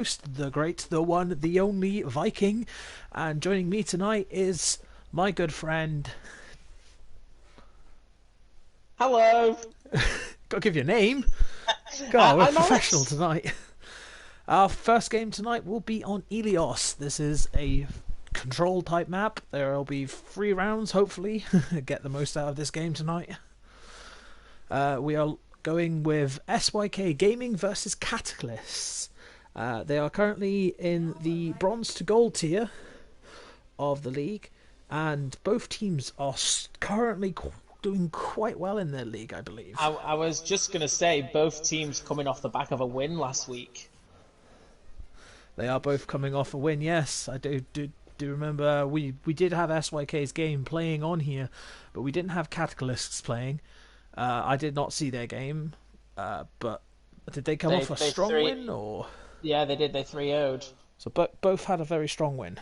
The great, the one, the only Viking, and joining me tonight is my good friend. Hello. Gotta give you a name. God, we're I'm professional Alex. tonight. Our first game tonight will be on Ilios. This is a control type map. There will be 3 rounds, hopefully. Get the most out of this game tonight. We are going with SYK Gaming versus Cataclysm. They are currently in the bronze to gold tier of the league, and both teams are currently doing quite well in their league, I believe. I was just going to say, both teams coming off the back of a win last week. They are both coming off a win, yes. I do remember we did have SYK's game playing on here, but we didn't have Cataclysms playing. I did not see their game, but did they come off a strong win, or...? Yeah, they did. They 3-0'd. So both had a very strong win.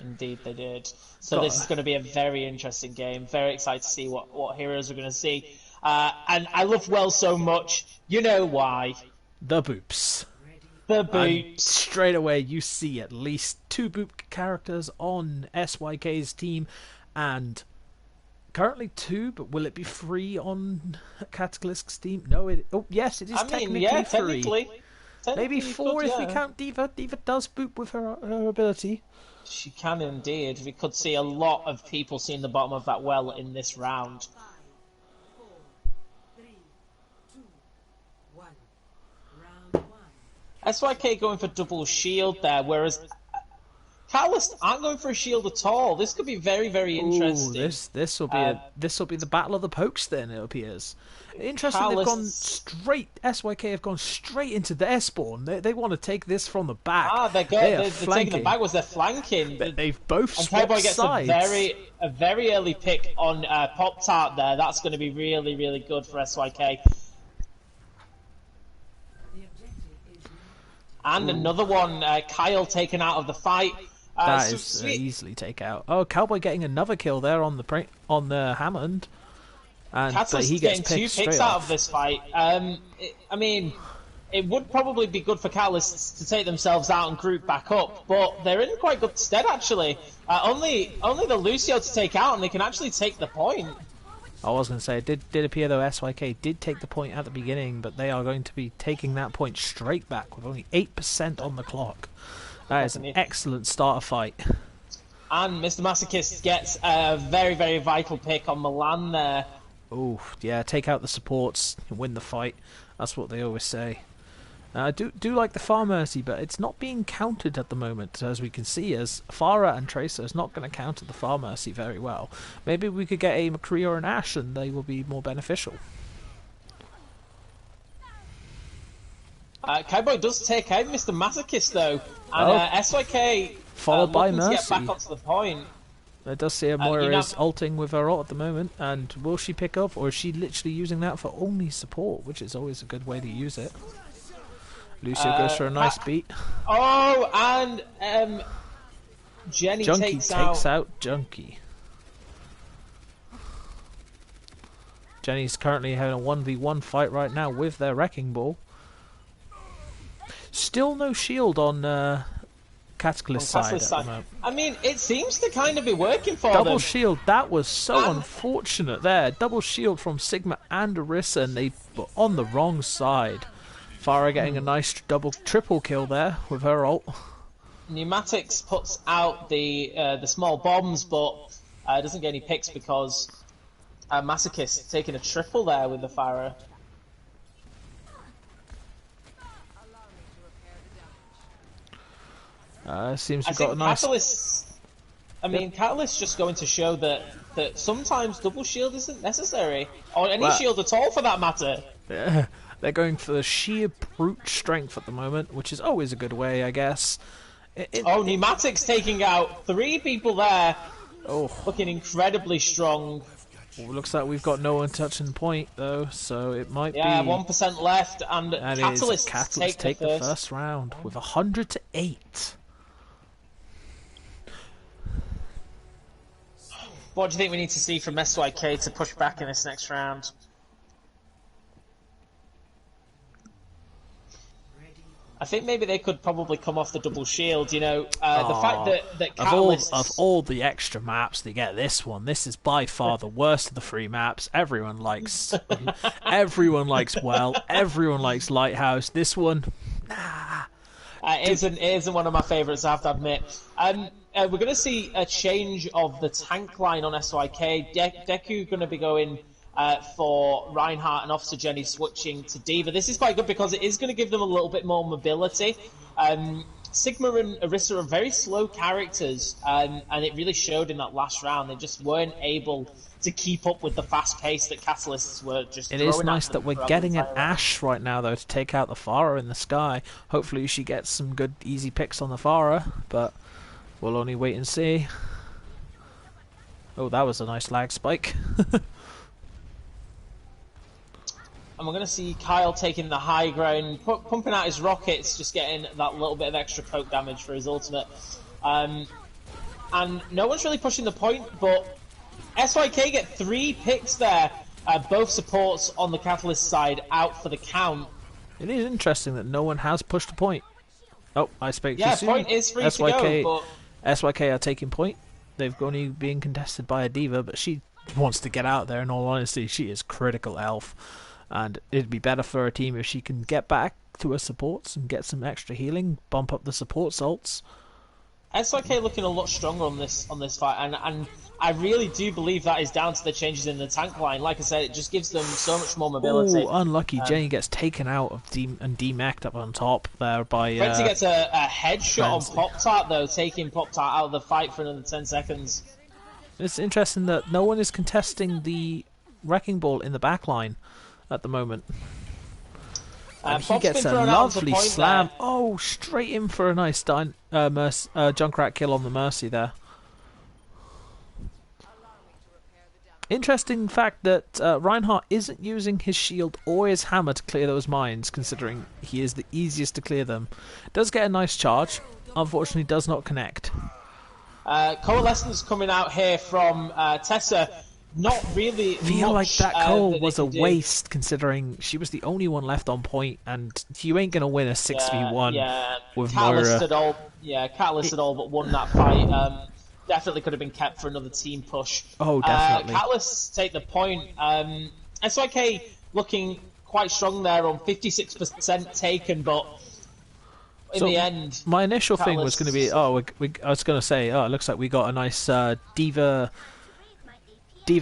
Indeed, they did. So this is going to be a very interesting game. Very excited to see what heroes we're going to see. And I love Well so much. You know why. The boops. The boops. And straight away, you see at least 2 boop characters on SYK's team, and currently 2, but will it be 3 on Cataclysm's team? No, yes, it is technically 3. Technically Maybe 4 could, if we count D.Va. D.Va does boop with her ability. She can indeed. We could see a lot of people seeing the bottom of that well in this round. 5, 4, 3, 2, 1. Round 1. SYK going for double shield there, whereas Catalyst aren't going for a shield at all. This could be very, very interesting. Ooh, this will be the battle of the pokes. Then it appears. Interesting. They've gone straight. SYK have gone straight into their spawn. They want to take this from the back. They're taking the back. Was they're flanking? They've both and swapped Cowboy gets sides. a very early pick on Pop Tart there. That's going to be really, really good for SYK. And another one, Kyle taken out of the fight. That is easily take out. Oh, Cowboy getting another kill there on the Hammond, and but he gets getting 2 picks out of this fight. I mean, it would probably be good for Catalysts to take themselves out and group back up, but they're in quite good stead actually. Only the Lucio to take out, and they can actually take the point. I was going to say, it did appear though SYK did take the point at the beginning, but they are going to be taking that point straight back with only 8% on the clock. That is an excellent starter fight. And Mr. Masochist gets a very, very vital pick on Milan there. Oh, yeah, take out the supports, win the fight. That's what they always say. I do like the Far Mercy, but it's not being countered at the moment, as we can see, as Farah and Tracer is not going to counter the Far Mercy very well. Maybe we could get a McCree or an Ashe, and they will be more beneficial. Cowboy does take out Mr. Masochist though, and SYK followed by Mercy. To get back onto the point. It does say Moira is ulting with her ult at the moment, and will she pick up, or is she literally using that for only support, which is always a good way to use it. Lucio goes for a nice beat. Oh, and Jenny Junkie takes out Junkie. Jenny's currently having a 1v1 fight right now with their Wrecking Ball. Still no shield on Cataclysm side at the moment. I mean, it seems to kind of be working for them. Double them. shield, that was so unfortunate there. Double shield from Sigma and Orisa, and they were on the wrong side. Farah getting a nice triple kill there with her ult. Pneumatics puts out the small bombs, but doesn't get any picks because Masochist taking a triple there with the Farah. Seems we've got a nice... Catalyst's just going to show that sometimes double shield isn't necessary, or any shield at all for that matter. Yeah, they're going for the sheer brute strength at the moment, which is always a good way, I guess. Pneumatics taking out 3 people there. Oh, looking incredibly strong. Well, looks like we've got no one touching point though, so it might be. Yeah, 1% left, and Catalyst take the first round with 100-8. What do you think we need to see from SYK to push back in this next round? I think maybe they could probably come off the double shield. You know, the fact that of all the extra maps, they get this one. This is by far the worst of the free maps. Everyone likes Well. Everyone likes Lighthouse. This one, it isn't one of my favourites, I have to admit. We're going to see a change of the tank line on SYK. Deku going to be going for Reinhardt and Officer Jenny switching to D.Va. This is quite good because it is going to give them a little bit more mobility. Sigma and Orisa are very slow characters, and it really showed in that last round. They just weren't able to keep up with the fast pace that Catalysts were just it throwing is at nice them that we're throughout getting the an entire round. Ashe right now, though, to take out the Pharah in the sky. Hopefully she gets some good, easy picks on the Pharah, but we'll only wait and see. Oh, that was a nice lag spike. And we're going to see Kyle taking the high ground, pumping out his rockets, just getting that little bit of extra poke damage for his ultimate. And no one's really pushing the point, but SYK get 3 picks there, both supports on the Catalyst side out for the count. It is interesting that no one has pushed a point. Oh, I spoke too soon. Point is free to go, but SYK are taking point. They've only been contested by a D.Va, but she wants to get out there. In all honesty, she is critical elf, and it'd be better for her team if she can get back to her supports and get some extra healing, bump up the support salts. SYK looking a lot stronger on this fight, and I really do believe that is down to the changes in the tank line. Like I said, it just gives them so much more mobility. Oh, unlucky. Jenny gets taken out of and demeched up on top there by... Frenzy gets a headshot Frenzy. on Pop-Tart, though, taking Pop-Tart out of the fight for another 10 seconds. It's interesting that no one is contesting the Wrecking Ball in the back line at the moment. And he Bob's gets been a thrown out onto lovely point slam. there. Oh, straight in for a nice Junkrat kill on the Mercy there. Interesting fact that Reinhardt isn't using his shield or his hammer to clear those mines, considering he is the easiest to clear them. Does get a nice charge, unfortunately does not connect. Coalescence coming out here from Tessa. Not really Feel like much, that Cole that was they a can do. waste, considering she was the only one left on point, and you ain't gonna win a 6v1 with Catalyst Moira. had all, Catalyst had all but won that fight. Definitely could have been kept for another team push. Oh, definitely. Catalysts take the point. SYK looking quite strong there on 56% taken, but in the end, my initial thing was going to be, Catalysts- I was going to say, it looks like we got a nice D.Va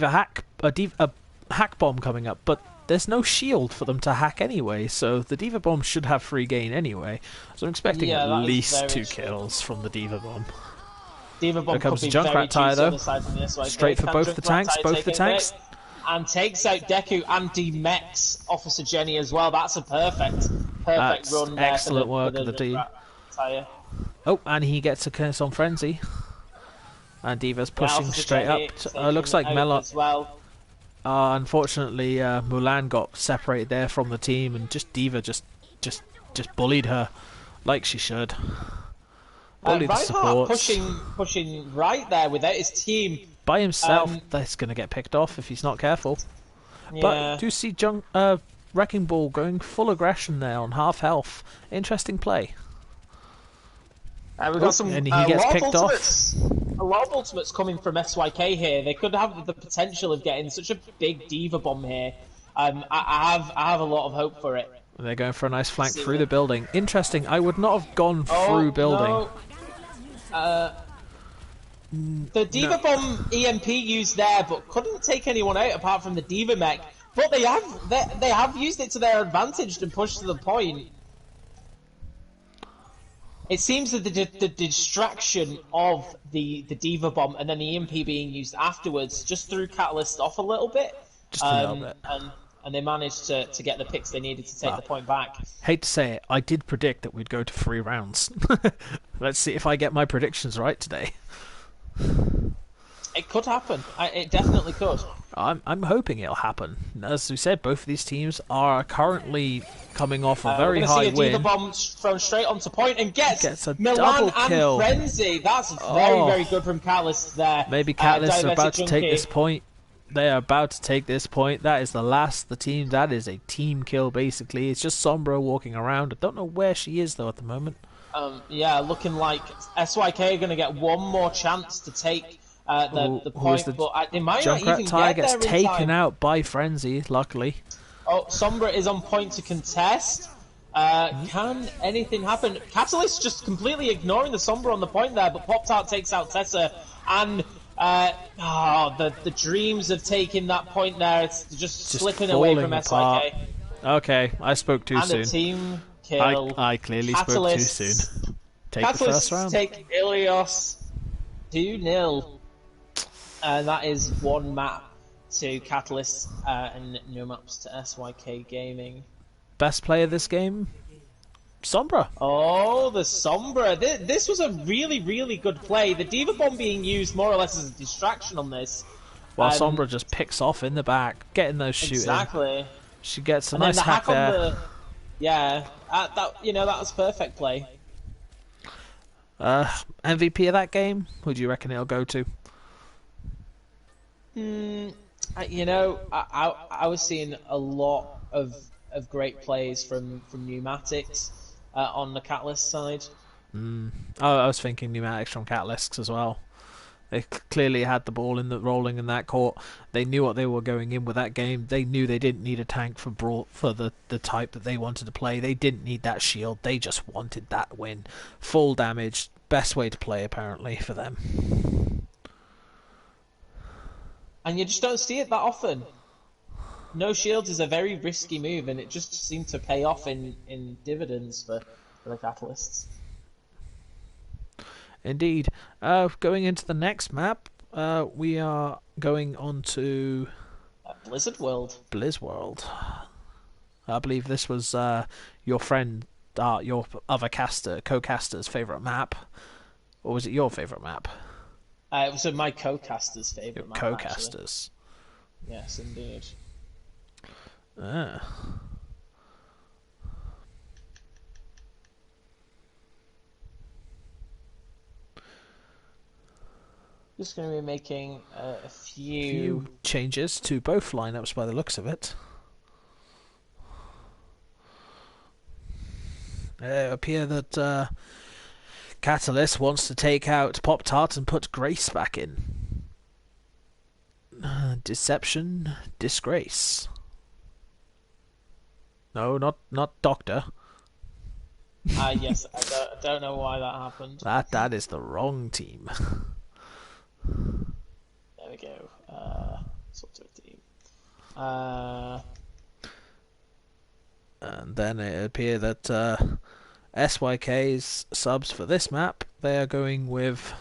hack, a hack bomb coming up, but there's no shield for them to hack anyway, so the D.Va bomb should have free gain anyway. So I'm expecting Yeah, at that is least very 2 true. kills from the D.Va bomb. D.Va bomb Here comes could the be very Junkrat tire, juicy though. on the side from the SYK. Straight for Can both the Junkrat tanks, tire both take the it tanks. back? And takes out Deku and demechs Officer Jenny as well. That's a perfect That's run there. excellent for work the of the team. Junkrat tire. Oh, and he gets a curse on Frenzy. And D.Va's pushing Officer straight Jenny up. taking Looks like it out Melon. as well. Unfortunately, Mulan got separated there from the team, and just D.Va just bullied her like she should. Bullied the Reinhardt supports. pushing right there without his team. By himself, that's going to get picked off if he's not careful. But Yeah. do see Wrecking Ball going full aggression there on half health. Interesting play. We've got some and he gets a lot of picked off. ultimates. A lot of ultimates coming from SYK here. They could have the potential of getting such a big D.Va bomb here. I have a lot of hope for it. They're going for a nice flank See through it. the building. Interesting. I would not have gone Oh, through building. no. The D.Va bomb EMP used there, but couldn't take anyone out apart from the D.Va mech. But they have used it to their advantage to push to the point. It seems that the distraction of the D.Va bomb and then the EMP being used afterwards just threw Catalyst off a little bit. Just a little bit. And they managed to get the picks they needed to take the point back. Hate to say it, I did predict that we'd go to 3 rounds. Let's see if I get my predictions right today. It could happen. It definitely could. I'm hoping it'll happen. As we said, both of these teams are currently coming off a very We're high gonna see a D.Va win. bomb thrown straight onto point and gets a Milan double and kill. Frenzy. That's Oh. very good from Catalyst there. Maybe Catalyst are Diabetic about to take Junkie. this point. They are about to take this point. That is the team. That is a team kill, basically. It's just Sombra walking around. I don't know where she is, though, at the moment. Yeah, looking like SYK are going to get one more chance to take the point, but they might not Junkrat even Tiger get there gets in taken time. out by Frenzy, luckily. Oh, Sombra is on point to contest. Can anything happen? Catalyst just completely ignoring the Sombra on the point there, but Pop-Tart takes out Tessa, and the dreams of taking that point there, it's just slipping away from apart. SYK. Okay, I spoke too soon. And a team kill. I clearly spoke too soon. Take the first round. Take Ilios 2-0. And that is one map to Catalyst and no maps to SYK Gaming. Best player this game? Sombra. Oh, the Sombra. This was a really, really good play. The Diva Bomb being used more or less as a distraction on this. While Sombra just picks off in the back, getting those shooting. Exactly. She gets a nice hack there. That was perfect play. MVP of that game? Who do you reckon it'll go to? I was seeing a lot of great plays from Pneumatics on the Catalyst side. I was thinking Pneumatics from Catalysts as well. They clearly had the ball rolling in that court. They knew what they were going in with that game. They knew they didn't need a tank for the type that they wanted to play. They didn't need that shield. They just wanted that win. Full damage. Best way to play, apparently, for them. And you just don't see it that often. No shields is a very risky move, and it just seemed to pay off in dividends for the Catalysts. Indeed. Going into the next map, we are going on to Blizzard World. Blizzworld. I believe this was your friend, your other co-caster's favourite map. Or was it your favourite map? It was my co-caster's favourite map. Co-casters. Actually. Yes, indeed. Just going to be making a few changes to both lineups by the looks of it. It appears that Catalyst wants to take out Pop-Tart and put Grace back in. Deception, disgrace. No, not Doctor. Yes, I don't know why that happened. That is the wrong team. There we go. Sort of team. And then it appears that SYK's subs for this map, they are going with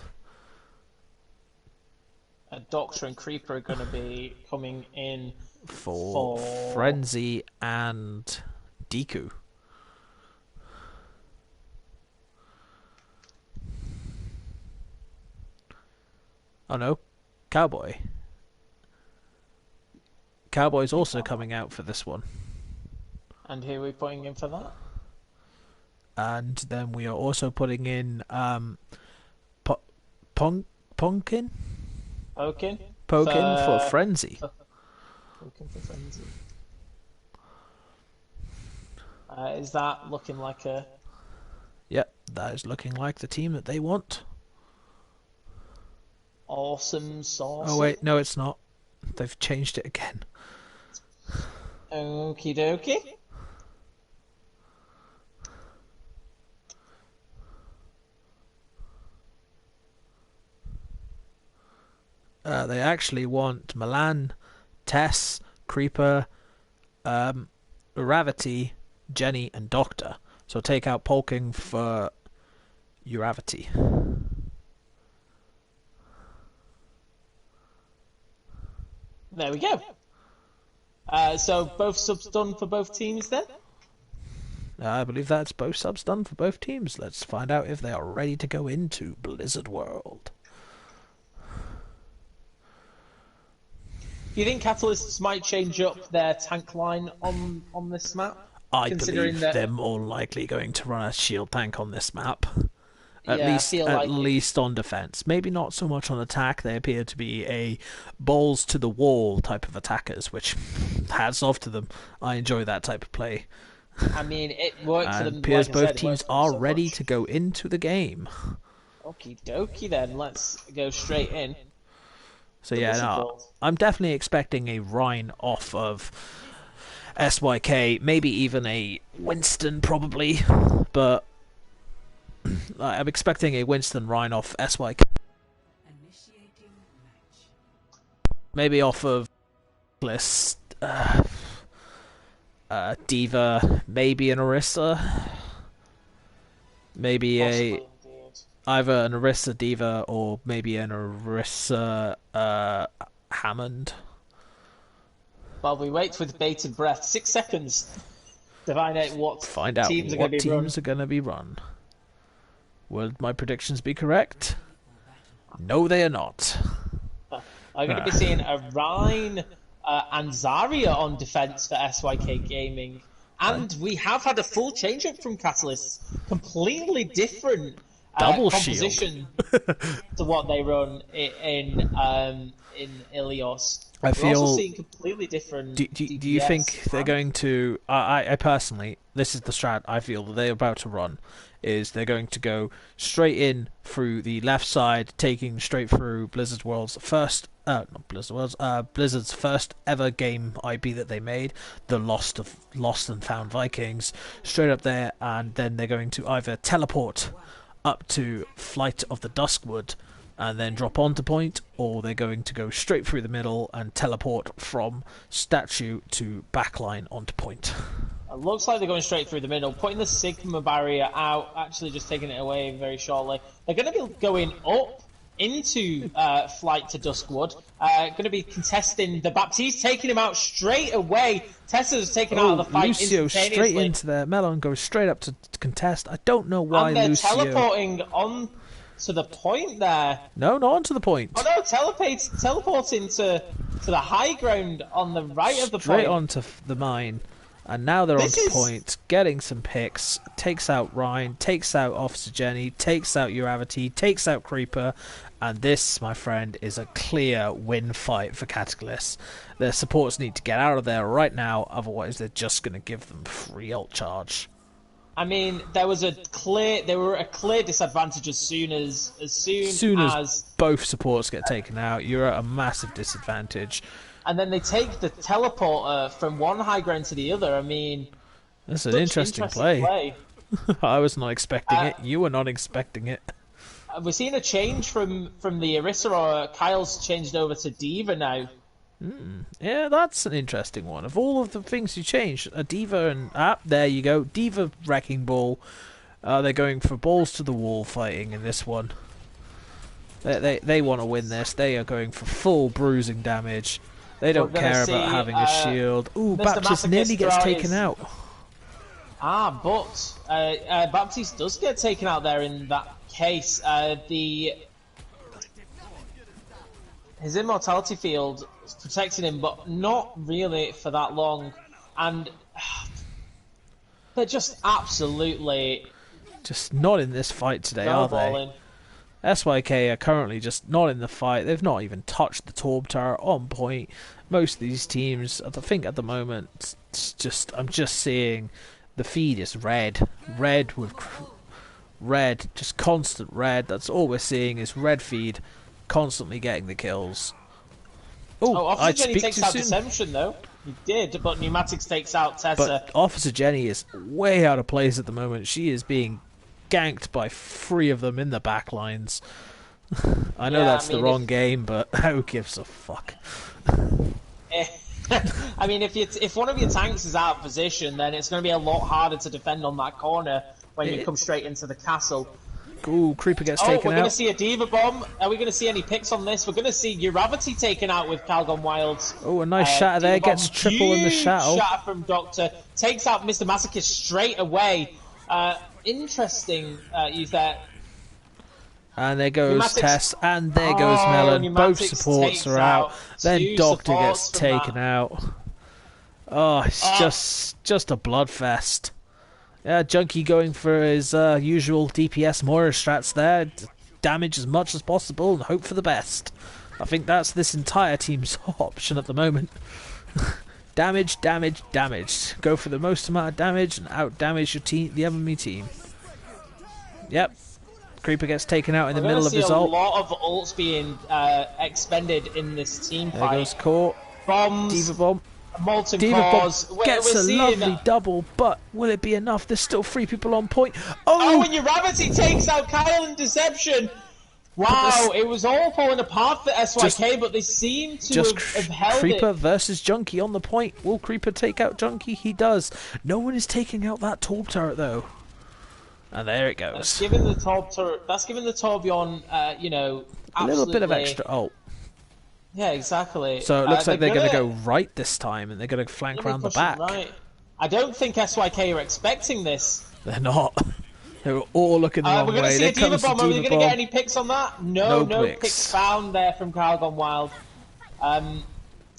Doctor and Creeper are going to be coming in for Frenzy and Deku. Oh no, Cowboy. Cowboy's also coming out for this one. And who are we putting in for that? And then we are also putting in Pumpkin? Pokin? For Frenzy. Pokin for Frenzy. Is that looking like a... Yep, that is looking like the team that they want. Awesome sauce. Oh wait, no it's not. They've changed it again. Okie dokie. They actually want Milan, Tess, Creeper, Uravity, Jenny, and Doctor. So take out Polking for Uravity. There we go. So both subs done for both teams then? I believe that's both subs done for both teams. Let's find out if they are ready to go into Blizzard World. Do you think Catalysts might change up their tank line on this map? I believe they're more likely going to run a shield tank on this map. At Yeah, I least, feel at like least on defense. Maybe not so much on attack. They appear to be a balls to the wall type of attackers, which hats off to them. I enjoy that type of play. I mean, it worked for And them. appears Like I both said, it teams worked for them are so ready much. to go into the game. Okie dokie then, let's go straight in. So The yeah, Blizzard no, World. I'm definitely expecting a Rhine off of SYK, maybe even a Winston probably, but I'm expecting a Winston Rhine off SYK, Initiating match. maybe off of list Diva, maybe an Orisa, maybe a Possibly indeed. either an Orisa Diva or maybe an Orisa Hammond. While we wait with bated breath, 6 seconds to find out what Find out teams are what going to be run. teams are going to be run. Will my predictions be correct? No, they are not. I'm going to be seeing a Rhine and Zarya on defense for SYK Gaming. And we have had a full change-up from Catalyst. Completely different Double composition to what they run in Ilios. I We're feel. also seeing completely different Do you DPS. think they're going to? I personally, this is the strat I feel that they're about to run. Is they're going to go straight in through the left side, taking straight through Blizzard World's first, not Blizzard World's, Blizzard's first ever game IP that they made, the Lost and Found Vikings, straight up there, and then they're going to either teleport up to Flight of the Duskwood and then drop onto point, or they're going to go straight through the middle and teleport from statue to backline onto point. It looks like they're going straight through the middle, putting the Sigma barrier out, actually just taking it away very shortly. They're going to be going up into Flight to Duskwood, going to be contesting the Baptiste, taking him out straight away. Tessa's taken out of the fight Lucio straight instantaneously. into there. Melon goes straight up to contest. I don't know why And they're Lucio... teleporting on to the point there. No, not onto the point. Oh no, teleporting to the high ground on the right of the Straight point. onto the mine. And now they're This onto is- point, getting some picks, takes out Ryan, takes out Officer Jenny, takes out Uravity, takes out Creeper, and this, my friend, is a clear win fight for Cataclysm. Their supports need to get out of there right now, otherwise they're just going to give them free ult charge. I mean, they were a clear disadvantage as soon as Both supports get taken out, you're at a massive disadvantage. and then they take the teleporter from one high ground to the other. I mean, That's an such interesting play. I was not expecting it. You were not expecting it. We're seeing a change from the Orisa, or Kyle's changed over to Diva now. Yeah, that's an interesting one. Of all of the things you changed, a Diva and... there you go. Diva Wrecking Ball. They're going for balls to the wall fighting in this one. They want to win this. They are going for full bruising damage. They don't We're gonna care see, about having a shield. Ooh, Mr. Baptist nearly Masochist gets throughout taken his- out. But Baptiste does get taken out there in that case. His immortality field is protecting him, but not really for that long. And they're just absolutely Just not in this fight today, are they? snowballing. SYK are currently just not in the fight. They've not even touched the Torb turret on point. Most of these teams, I think at the moment, I'm just seeing the feed is red. Red, just constant red. That's all we're seeing is red feed, constantly getting the kills. Oh, I'd Officer Jenny speak takes too out soon. Deception, though. He did, but Pneumatics takes out Tessa. But Officer Jenny is way out of place at the moment. She is being ganked by 3 of them in the back lines. I know Yeah, that's I mean, the wrong game, but who gives a fuck? I mean, if one of your tanks is out of position, then it's going to be a lot harder to defend on that corner when you come straight into the castle. Ooh, Creeper gets Oh, we're taken going to out. see a Diva Bomb. Are we going to see any picks on this? We're going to see Uravity taken out with Calgon Wilds. Oh, a nice shatter there. Diva Bomb, Gets triple in the huge shadow. shatter from Doctor. Takes out Mr. Masochist straight away. Interesting use there. And there goes Pneumatics- Tess, and there goes Melon. Both Pneumatics supports takes are out. out Then two Doctor supports gets from taken that. out. Oh, it's just a bloodfest. Yeah, Junkie going for his usual DPS Moira strats there. Damage as much as possible and hope for the best. I think that's this entire team's option at the moment. Damage, damage, damage. Go for the most amount of damage and out-damage your team, the enemy team. Yep. Creeper gets taken out in the middle of his ult. We're going to see a lot of ults being expended in this team fight. There goes Core. Bombs. Diva Bomb. Molten Diva Cores. Bomb gets a lovely double, but will it be enough? There's still 3 people on point. Oh! And Uravity takes out Kyle in Deception. Wow, it was all falling apart for SYK, but they seem to have held Creeper it. versus Junkie on the point. Will Creeper take out Junkie? He does. No one is taking out that Torb turret, though. And there it goes. That's giving the Torb turret. That's giving the Torbjorn, a little bit of extra ult. Yeah, exactly. So it looks like they're going to go right this time, and they're going to flank around the back. Right. I don't think SYK are expecting this. They're not. They were all looking the wrong way. We're going to see a Diva Bomb. Are we going to get any picks on that? No picks found there from Kyle Gone Wild.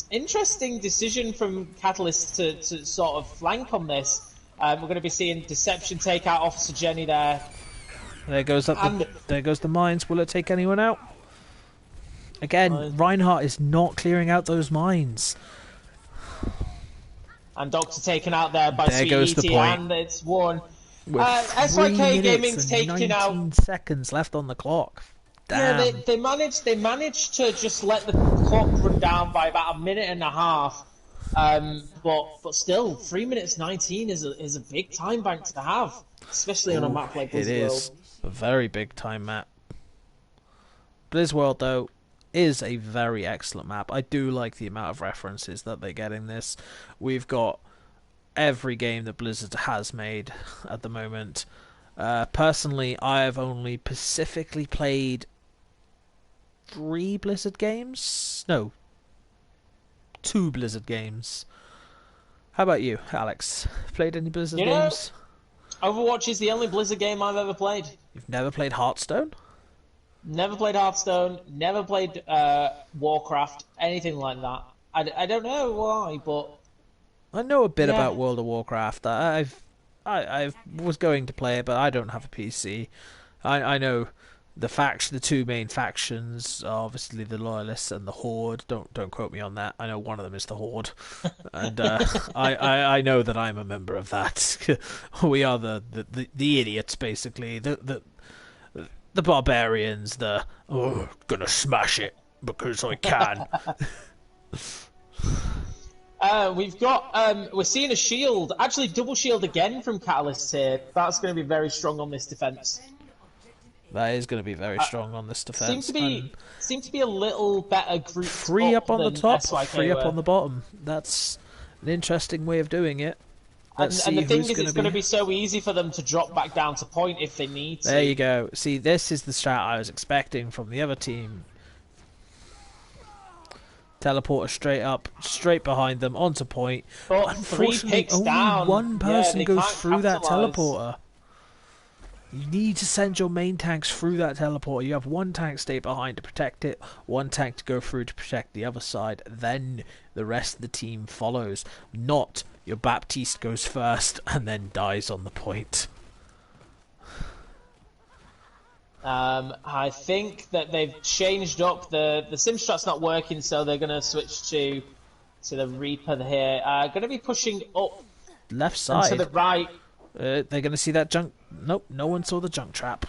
Interesting decision from Catalyst to sort of flank on this. We're going to be seeing Deception take out Officer Jenny there. There goes there goes the mines. Will it take anyone out? Again, Reinhardt is not clearing out those mines. And Doctor taken out there by There goes the point. And it's won. SYK Gaming's taking out 19 seconds left on the clock. Damn. Yeah, they managed to just let the clock run down by about a minute and a half. But still, 3 minutes 19 is a big time bank to have, especially on a map like Blizzworld. It is a very big time map. Blizzworld, though, is a very excellent map. I do like the amount of references that they get in this. We've got every game that Blizzard has made at the moment. Personally, I have only specifically played 3 Blizzard games. No, 2 Blizzard games. How about you, Alex? Played any Blizzard games? Overwatch is the only Blizzard game I've ever played. You've never played Hearthstone? Never played Hearthstone. Never played Warcraft. Anything like that. I don't know why, but I know a bit about World of Warcraft. I was going to play it, but I don't have a PC. I know the 2 main factions are obviously the Loyalists and the Horde. Don't quote me on that. I know one of them is the Horde, and I know that I'm a member of that. We are the idiots, basically. The barbarians. Gonna smash it because I can. We've got we're seeing a shield, actually double shield again from Catalyst here. That's going to be very strong on this defense. That is going to be very strong on this defense. Seem to be a little better group. 3 up on the top, SYK 3 up on the bottom. That's an interesting way of doing it. And the thing is, it's going to be so easy for them to drop back down to point if they need to. There you go. See, this is the strat I was expecting from the other team. Teleporter straight up, straight behind them, onto point. But unfortunately, only one person goes through that teleporter. You need to send your main tanks through that teleporter. You have 1 tank stay behind to protect it, 1 tank to go through to protect the other side. Then the rest of the team follows. Not your Baptiste goes first and then dies on the point. I think that they've changed up the sim strat's not working, so they're going to switch to the Reaper here. Going to be pushing up left side and to the right. They're going to see that junk. Nope, no one saw the junk trap.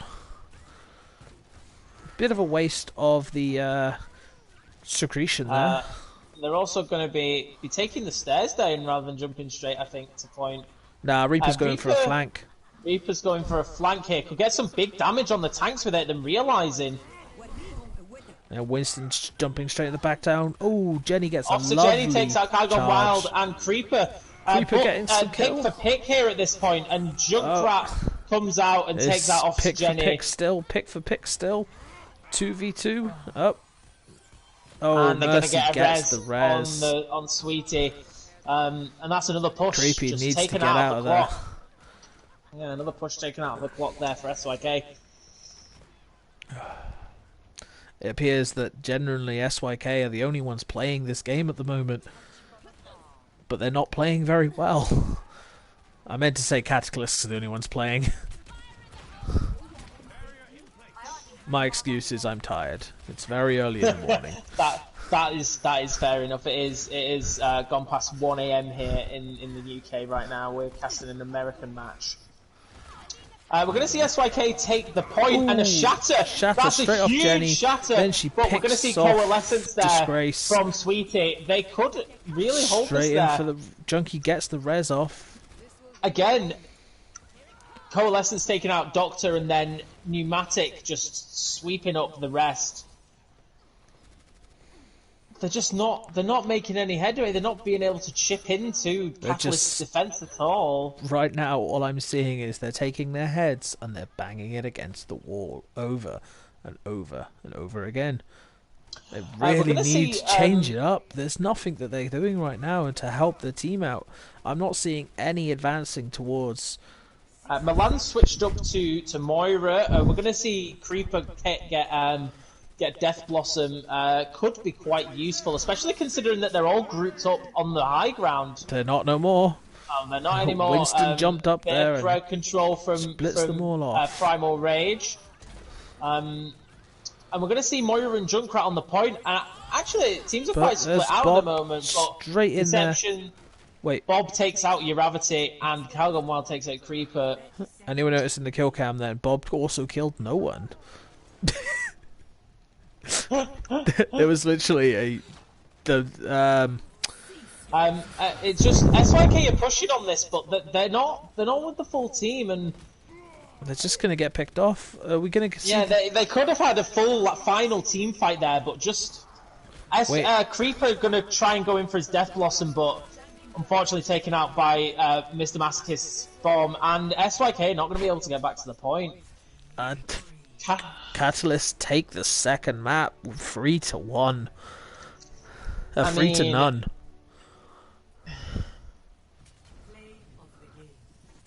Bit of a waste of the secretion there. They're also going to be taking the stairs down rather than jumping straight, I think, to point. Nah, Reaper's going for a flank. Reaper's going for a flank here. Could get some big damage on the tanks without them realising. And Winston's jumping straight in the back down. Oh, Jenny gets Officer a lovely Jenny takes out Kyle Gone Wild and Creeper. Creeper getting some pick kill. for pick here at this point, and Junkrat comes out and takes out Officer Jenny. Pick for pick still. 2v2 up. Oh, and they're going to Mercy get a gets the res. on Sweetie. And that's another push. Creepy just needs to taken get out of there. Yeah, another push taken out of the clock there for SYK. It appears that generally SYK are the only ones playing this game at the moment. But they're not playing very well. I meant to say Cataclysm are the only ones playing. My excuse is I'm tired. It's very early in the morning. that is fair enough. It is gone past 1 a.m. here in the UK right now. We're casting an American match. We're going to see SYK take the point and a shatter. Shatter That's straight a off huge Jenny. shatter. Then she but we're going to see picks off Coalescence there Disgrace. from Sweetie. They could really hold this Straight in there. for the Junkie gets the res off. Again, Coalescence taking out Doctor and then Pneumatic just sweeping up the rest. They're not making any headway. They're not being able to chip into Catalyst's defense at all. Right now, all I'm seeing is they're taking their heads and they're banging it against the wall over and over and over again. They really need to change it up. There's nothing that they're doing right now to help the team out. I'm not seeing any advancing towards... Milan switched up to Moira. We're going to see Creeper get Death Blossom. Could be quite useful, especially considering that they're all grouped up on the high ground. They're not no more. They're not anymore. Winston jumped up there crowd control from them all off. Primal Rage. And we're going to see Moira and Junkrat on the point. Actually, teams are quite split out at the moment. But straight in Deception, there. Wait. Bob takes out Uravity and Calgon Wild takes out Creeper. Anyone noticing the kill cam then? Bob also killed no one. There was literally it's just SYK are pushing on this, but they're not with the full team, and they're just gonna get picked off. Are we gonna see? Yeah, they could have had a full final team fight there, but just Creeper gonna try and go in for his Death Blossom, but unfortunately taken out by Mr. Masochist's bomb, and SYK not gonna be able to get back to the point. And Catalyst take the second map 3-1. 3-0.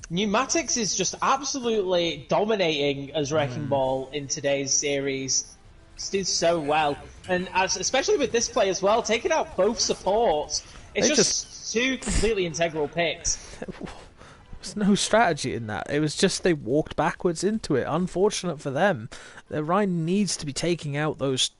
Pneumatics is just absolutely dominating as Wrecking Ball in today's series. It's doing so well, and especially with this play as well, taking out both supports. It's just two completely integral picks. There's no strategy in that. It was just they walked backwards into it. Unfortunate for them. The Ryan needs to be taking out those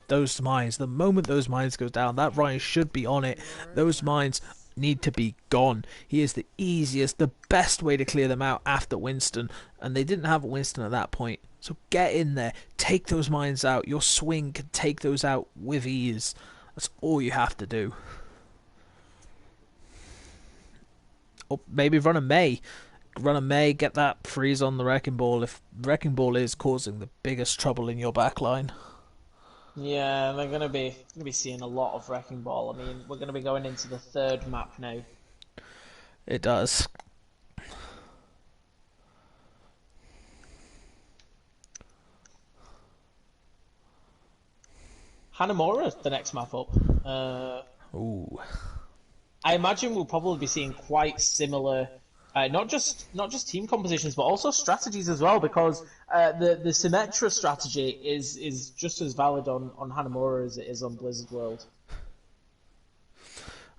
mines. The moment those mines go down, that Ryan should be on it. Those mines need to be gone. He is the easiest, the best way to clear them out after Winston, and they didn't have a Winston at that point. So get in there, take those mines out. Your swing can take those out with ease. That's all you have to do. Or maybe run a May. Get that freeze on the Wrecking Ball if Wrecking Ball is causing the biggest trouble in your backline. Yeah, they're going to be seeing a lot of Wrecking Ball. I mean, we're going to be going into the third map now. It does. Hanamura, the next map up. Ooh. I imagine we'll probably be seeing quite similar... not just team compositions, but also strategies as well, because the Symmetra strategy is just as valid on Hanamura as it is on Blizzard World.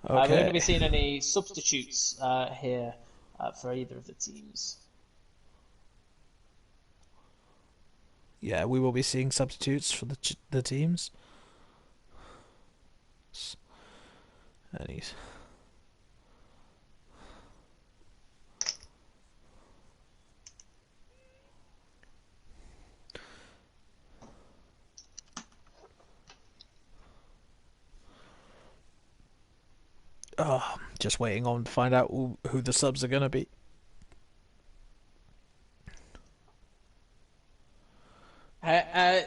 Okay. We're going to be seeing any substitutes here for either of the teams. Yeah, we will be seeing substitutes for the teams. And he's... just waiting on to find out who the subs are going to be. Are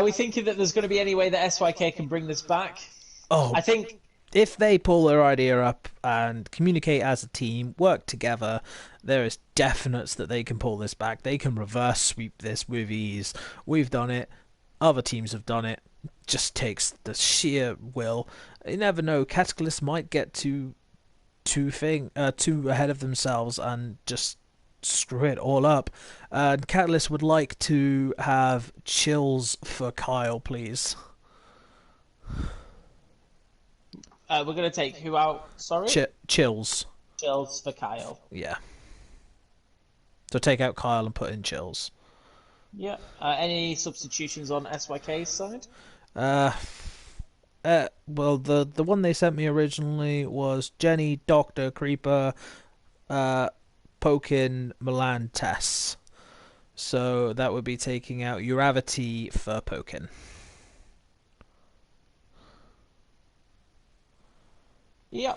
we thinking that there's going to be any way that SYK can bring this back? Oh, I think if they pull their idea up and communicate as a team, work together, there is definites that they can pull this back. They can reverse sweep this with ease. We've done it. Other teams have done it. Just takes the sheer will. You never know. Cataclysm might get too ahead of themselves and just screw it all up. Catalyst would like to have chills for Kyle, please. we're going to take who out? Sorry, Chills. Chills for Kyle. Yeah. So take out Kyle and put in Chills. Yeah. Any substitutions on SYK's side? Well, the one they sent me originally was Jenny, Doctor, Creeper, Pokin, Milan, Tess. So that would be taking out Uravity for Pokin. Yeah.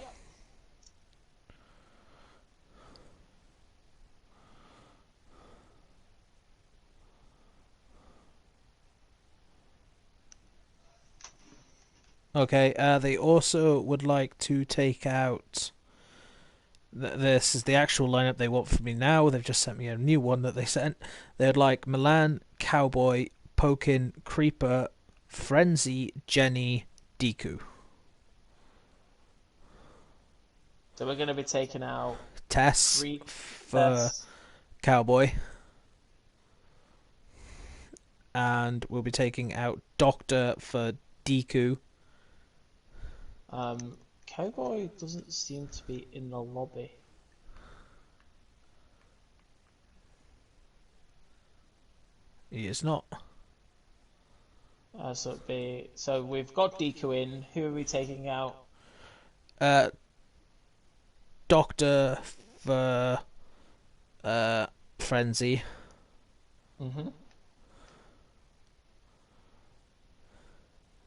Okay, they also would like to take out... This is the actual lineup they want from me now. They've just sent me a new one that they sent. They'd like Milan, Cowboy, Pokin, Creeper, Frenzy, Jenny, Deku. So we're going to be taking out Tess Creep, for Tess. Cowboy. And we'll be taking out Doctor for Deku. Cowboy doesn't seem to be in the lobby. He is not. So we've got Deku in. Who are we taking out? Doctor for Frenzy. Mm-hmm.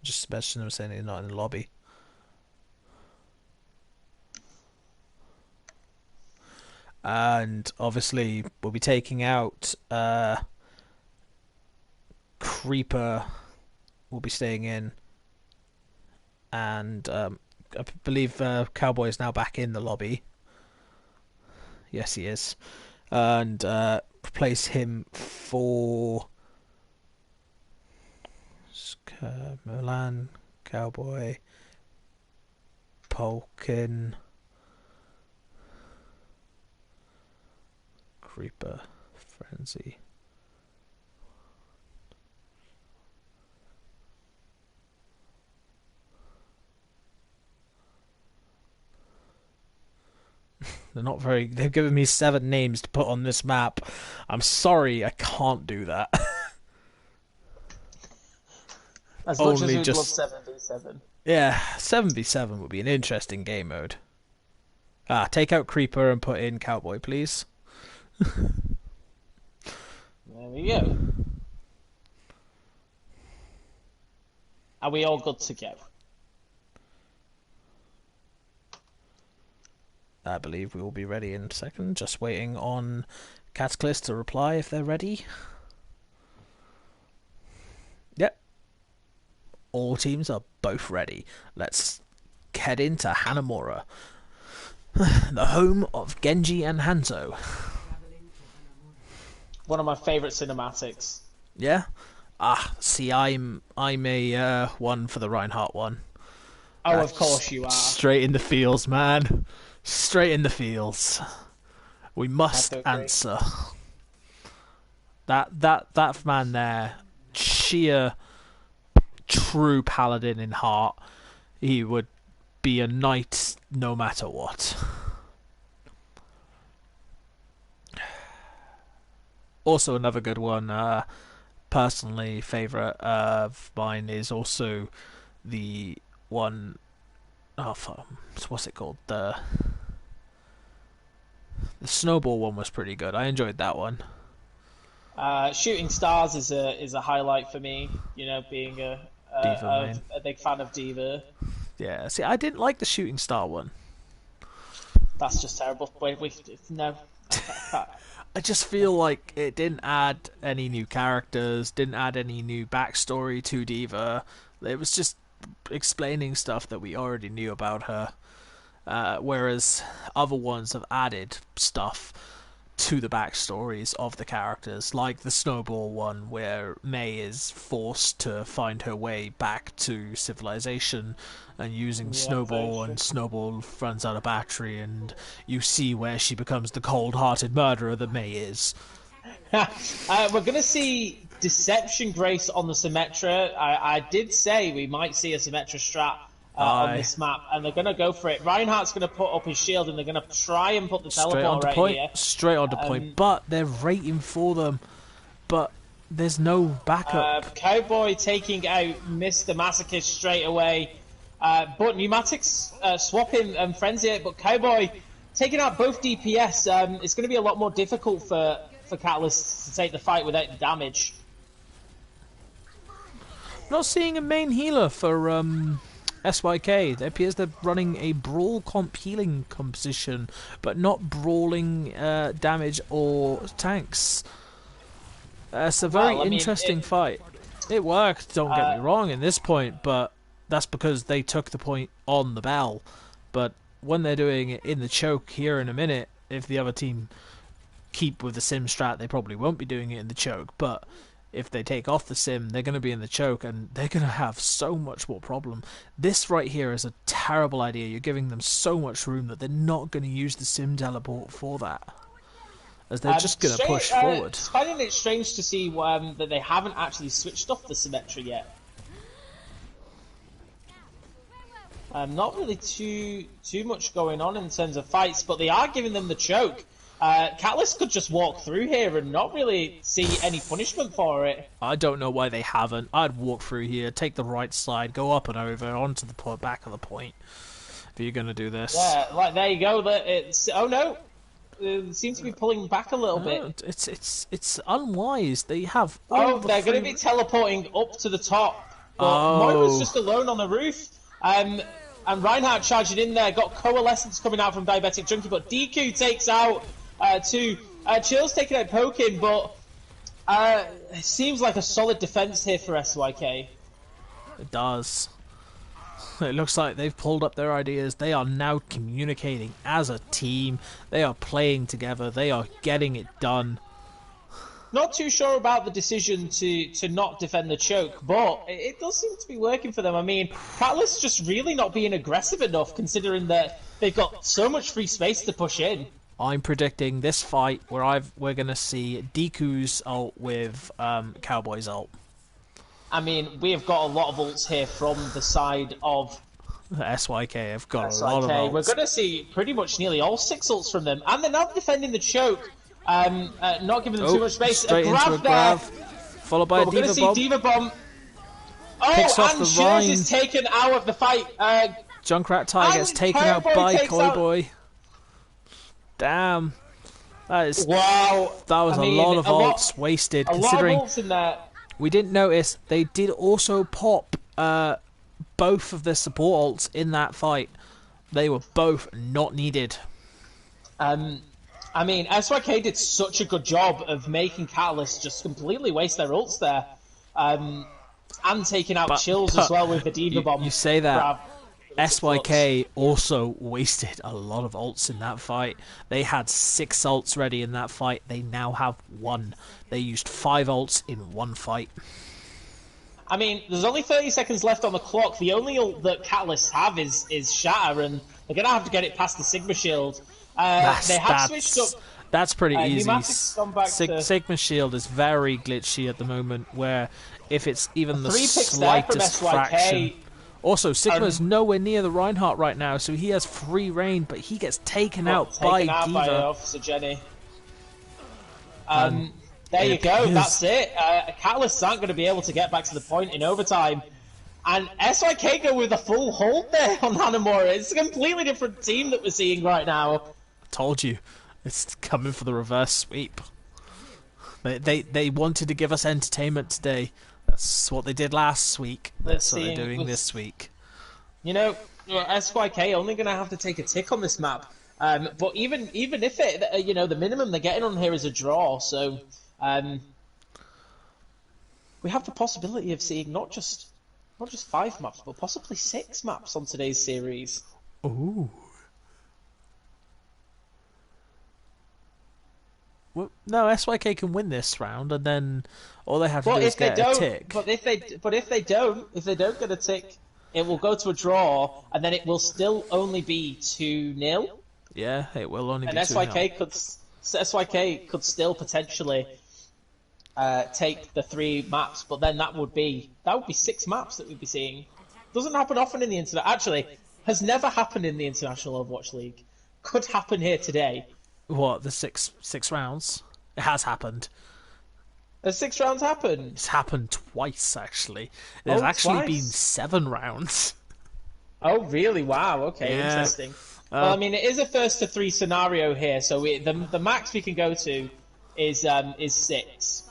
Just mention them saying he's not in the lobby. And obviously we'll be taking out Creeper will be staying in, and I believe Cowboy is now back in the lobby. Yes, he is. And replace him for Milan, Cowboy, Polkin, Creeper, Frenzy. They're not very... They've given me 7 names to put on this map. I'm sorry, I can't do that. As Only much as we'd just... love 7v7. Yeah, 7v7 would be an interesting game mode. Take out Creeper and put in Cowboy, please. There we go. Are we all good to go? I believe we will be ready in a second. Just waiting on Cataclysm to reply if they're ready. Yep. All teams are both ready. Let's head into Hanamura, the home of Genji and Hanzo. One of my favourite cinematics. Yeah? See, I'm a one for the Reinhardt one. Oh, of course you are. Straight in the fields, man. Straight in the fields. We must answer. That man there, sheer true paladin in heart. He would be a knight no matter what. Also another good one, personally favourite of mine is also the one... what's it called? The snowball one was pretty good. I enjoyed that one. Shooting Stars is a highlight for me. You know, being a big fan of Diva. Yeah. See, I didn't like the shooting star one. That's just terrible. No. I just feel like it didn't add any new characters, didn't add any new backstory to Diva. It was just explaining stuff that we already knew about her. Whereas other ones have added stuff to the backstories of the characters, like the Snowball one, where Mei is forced to find her way back to civilization and using Snowball, and Snowball runs out of battery, and you see where she becomes the cold-hearted murderer that Mei is. We're going to see Deception Grace on the Symmetra. I did say we might see a Symmetra strat on this map, and they're going to go for it. Reinhardt's going to put up his shield, and they're going to try and put the teleport right here. Straight onto point, but they're rating for them. But there's no backup. Cowboy taking out Mr. Masochist straight away. But Pneumatics swapping and Frenzy it, but Cowboy taking out both DPS. It's going to be a lot more difficult for Catalyst to take the fight without the damage. Not seeing a main healer for SYK. It appears they're running a brawl comp healing composition, but not brawling damage or tanks. It's a very interesting fight. It worked, don't get me wrong, in this point, but that's because they took the point on the bell. But when they're doing it in the choke here in a minute, if the other team keep with the sim strat, they probably won't be doing it in the choke. But if they take off the sim, they're going to be in the choke, and they're going to have so much more problem. This right here is a terrible idea. You're giving them so much room that they're not going to use the sim teleport for that, as they're just going to push forward. It's finding it strange to see that they haven't actually switched off the symmetry yet. Not really too much going on in terms of fights, but they are giving them the choke. Catalyst could just walk through here and not really see any punishment for it. I don't know why they haven't. I'd walk through here, take the right side, go up and over, onto the back of the point, if you're going to do this. Yeah, like, there you go. Oh no! It seems to be pulling back a little bit. It's unwise. They have they're going to be teleporting up to the top. But Moira's just alone on the roof. And Reinhardt charging in there, got Coalescence coming out from Diabetic Junkie, but DQ takes out two. Chill's taking out Pokin, but it seems like a solid defense here for SYK. It does. It looks like they've pulled up their ideas. They are now communicating as a team. They are playing together. They are getting it done. Not too sure about the decision to not defend the choke, but it does seem to be working for them. I mean, Catalyst's just really not being aggressive enough, considering that they've got so much free space to push in. I'm predicting this fight where we're going to see Deku's ult with Cowboy's ult. I mean, we have got a lot of ults here from the side of SYK. I've got SYK. a lot of ults. We're going to see pretty much nearly all 6 ults from them, and they're now defending the choke. Not giving them too much space. Straight into a grab, followed by a Diva Bomb. We're going to see Diva Bomb. Picks off and the Shiz Rhine. is taken out of the fight. Junkrat Tie gets taken out by Cowboy. Damn. Wow. That was a lot of ults wasted, considering ults in there. We didn't notice they did also pop both of their support ults in that fight. They were both not needed. I mean, SYK did such a good job of making Catalyst just completely waste their ults there. And taking out Chills as well with the Diva Bomb. You say that. SYK also wasted a lot of ults in that fight. They had 6 ults ready in that fight. They now have 1. They used 5 ults in one fight. I mean, there's only 30 seconds left on the clock. The only ult that Catalysts have is Shatter, and they're going to have to get it past the Sigma Shield. They have switched up. That's pretty easy. To... Sigma Shield is very glitchy at the moment, where if it's even the 3 picks slightest there from SYK. fraction... Also, Sigma's nowhere near the Reinhardt right now, so he has free reign, but he gets taken out by Diva. By Officer Jenny. There you go, that's it. Catalysts aren't going to be able to get back to the point in overtime. And SYK go with a full hold there on Hanamura. It's a completely different team that we're seeing right now. I told you, it's coming for the reverse sweep. They wanted to give us entertainment today. That's what they did last week. That's what they're doing this week. You know, SYK only going to have to take a tick on this map. But even if it, the minimum they're getting on here is a draw, so we have the possibility of seeing not just 5 maps, but possibly 6 maps on today's series. Ooh. Well, no, SYK can win this round, and then all they have to do is get a tick. But if they don't get a tick, it will go to a draw, and then it will still only be 2-0. Yeah, it will only be 2-0. And SYK could still potentially take the 3 maps, but then that would be 6 maps that we'd be seeing. Doesn't happen often in the internet. Actually, has never happened in the International Overwatch League. Could happen here today. What, the six rounds? It has happened. Has 6 rounds happened? It's happened twice, actually. There's actually been Twice? 7 rounds. Oh, really? Wow. Okay, Yeah. interesting. Well, I mean, it is a first to 3 scenario here, so the max we can go to is 6.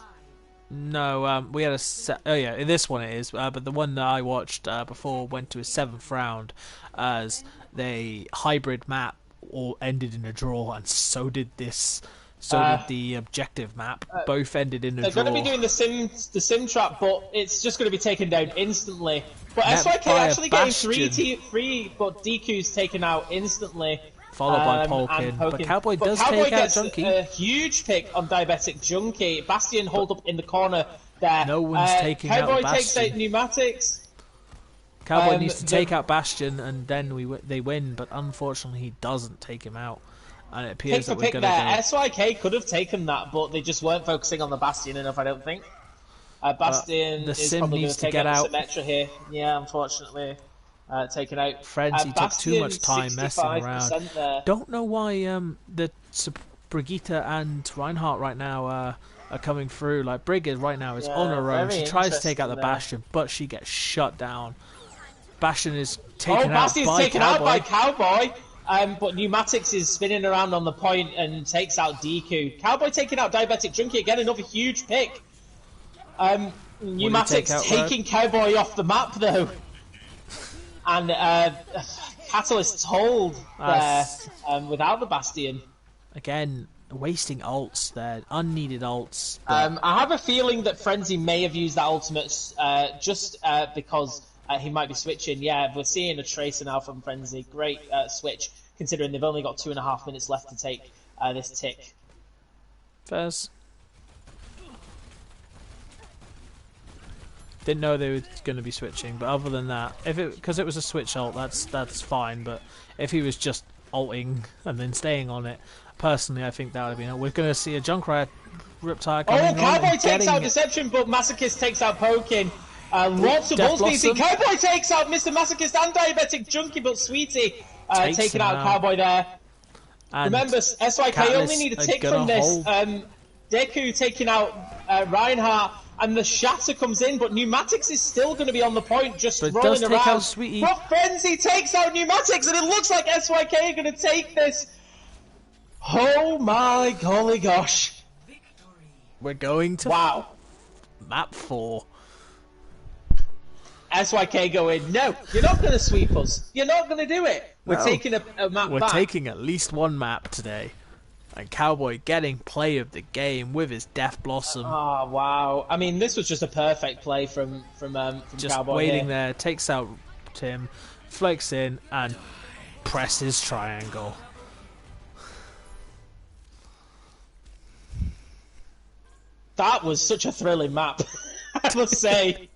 No, we had a oh yeah, in this one it is, but the one that I watched before went to a 7th round, as the hybrid map all ended in a draw, and so did this. So did the objective map. Both ended in a They're draw. going to be doing the sim trap, but it's just going to be taken down instantly. But Met SYK by a actually getting Bastion. 3, but DQ's taken out instantly. Followed by and Polkin. But Pokin. Cowboy But does Cowboy take out gets Junkie. a huge pick on Diabetic Junkie. Bastion hold up in the corner there. No one's taking out Cowboy the takes Bastion. out Pneumatics. Cowboy needs to take out Bastion, and then they win. But unfortunately, he doesn't take him out, and it Pick appears for that we're pick going there. to go. SYK could have taken that, but they just weren't focusing on the Bastion enough, I don't think. Bastion the is Sim probably going needs to to take get out out. Symmetra here. Yeah, unfortunately. Taken out. Frenzy took too much time messing 65% around. there. Don't know why the Brigitte and Reinhardt right now are coming through. Like Brigitte right now is on her own. very She tries to take out the interesting there. Bastion, but she gets shut down. Bastion is Oh, taken out Bastion's by taken Cowboy. out by Cowboy. But Pneumatics is spinning around on the point and takes out DQ. Cowboy taking out Diabetic Junkie again, another huge pick. Pneumatics out, taking Cowboy off the map though. And Catalyst's hold there without the Bastion. Again, wasting ults there, unneeded ults. I have a feeling that Frenzy may have used that ultimate just because he might be switching. Yeah, we're seeing a tracer now from Frenzy. Great switch, considering they've only got 2.5 minutes left to take this tick. Fairs. Didn't know they were going to be switching, but other than that, because it was a switch ult, that's fine. But if he was just ulting and then staying on it, personally, I think that would have been. We're going to see a Junkrat Riptide coming on. Cowboy and takes out getting Deception, but Masochist takes out Pokin. Lots of Death balls being seen. Blossom. Cowboy takes out Mr. Masochist and Diabetic Junkie, but Sweetie Takes taking him out out. Cowboy there. And Remember, SYK Catalyst only need a are tick gonna from this. hold. Deku taking out Reinhardt, and the Shatter comes in, but Pneumatics is still going to be on the point, just But it rolling does take around. out Sweetie. But Frenzy takes out Pneumatics, and it looks like SYK are going to take this. Oh my golly gosh. we're going to Wow. map 4. SYK going, no, you're not going to sweep us. You're not going to do it. We're No. taking a map We're back. taking at least one map today. And Cowboy getting play of the game with his Death Blossom. Oh, wow. I mean, this was just a perfect play from Just Cowboy waiting here. there, takes out Tim, flakes in, and presses triangle. That was such a thrilling map, I must say.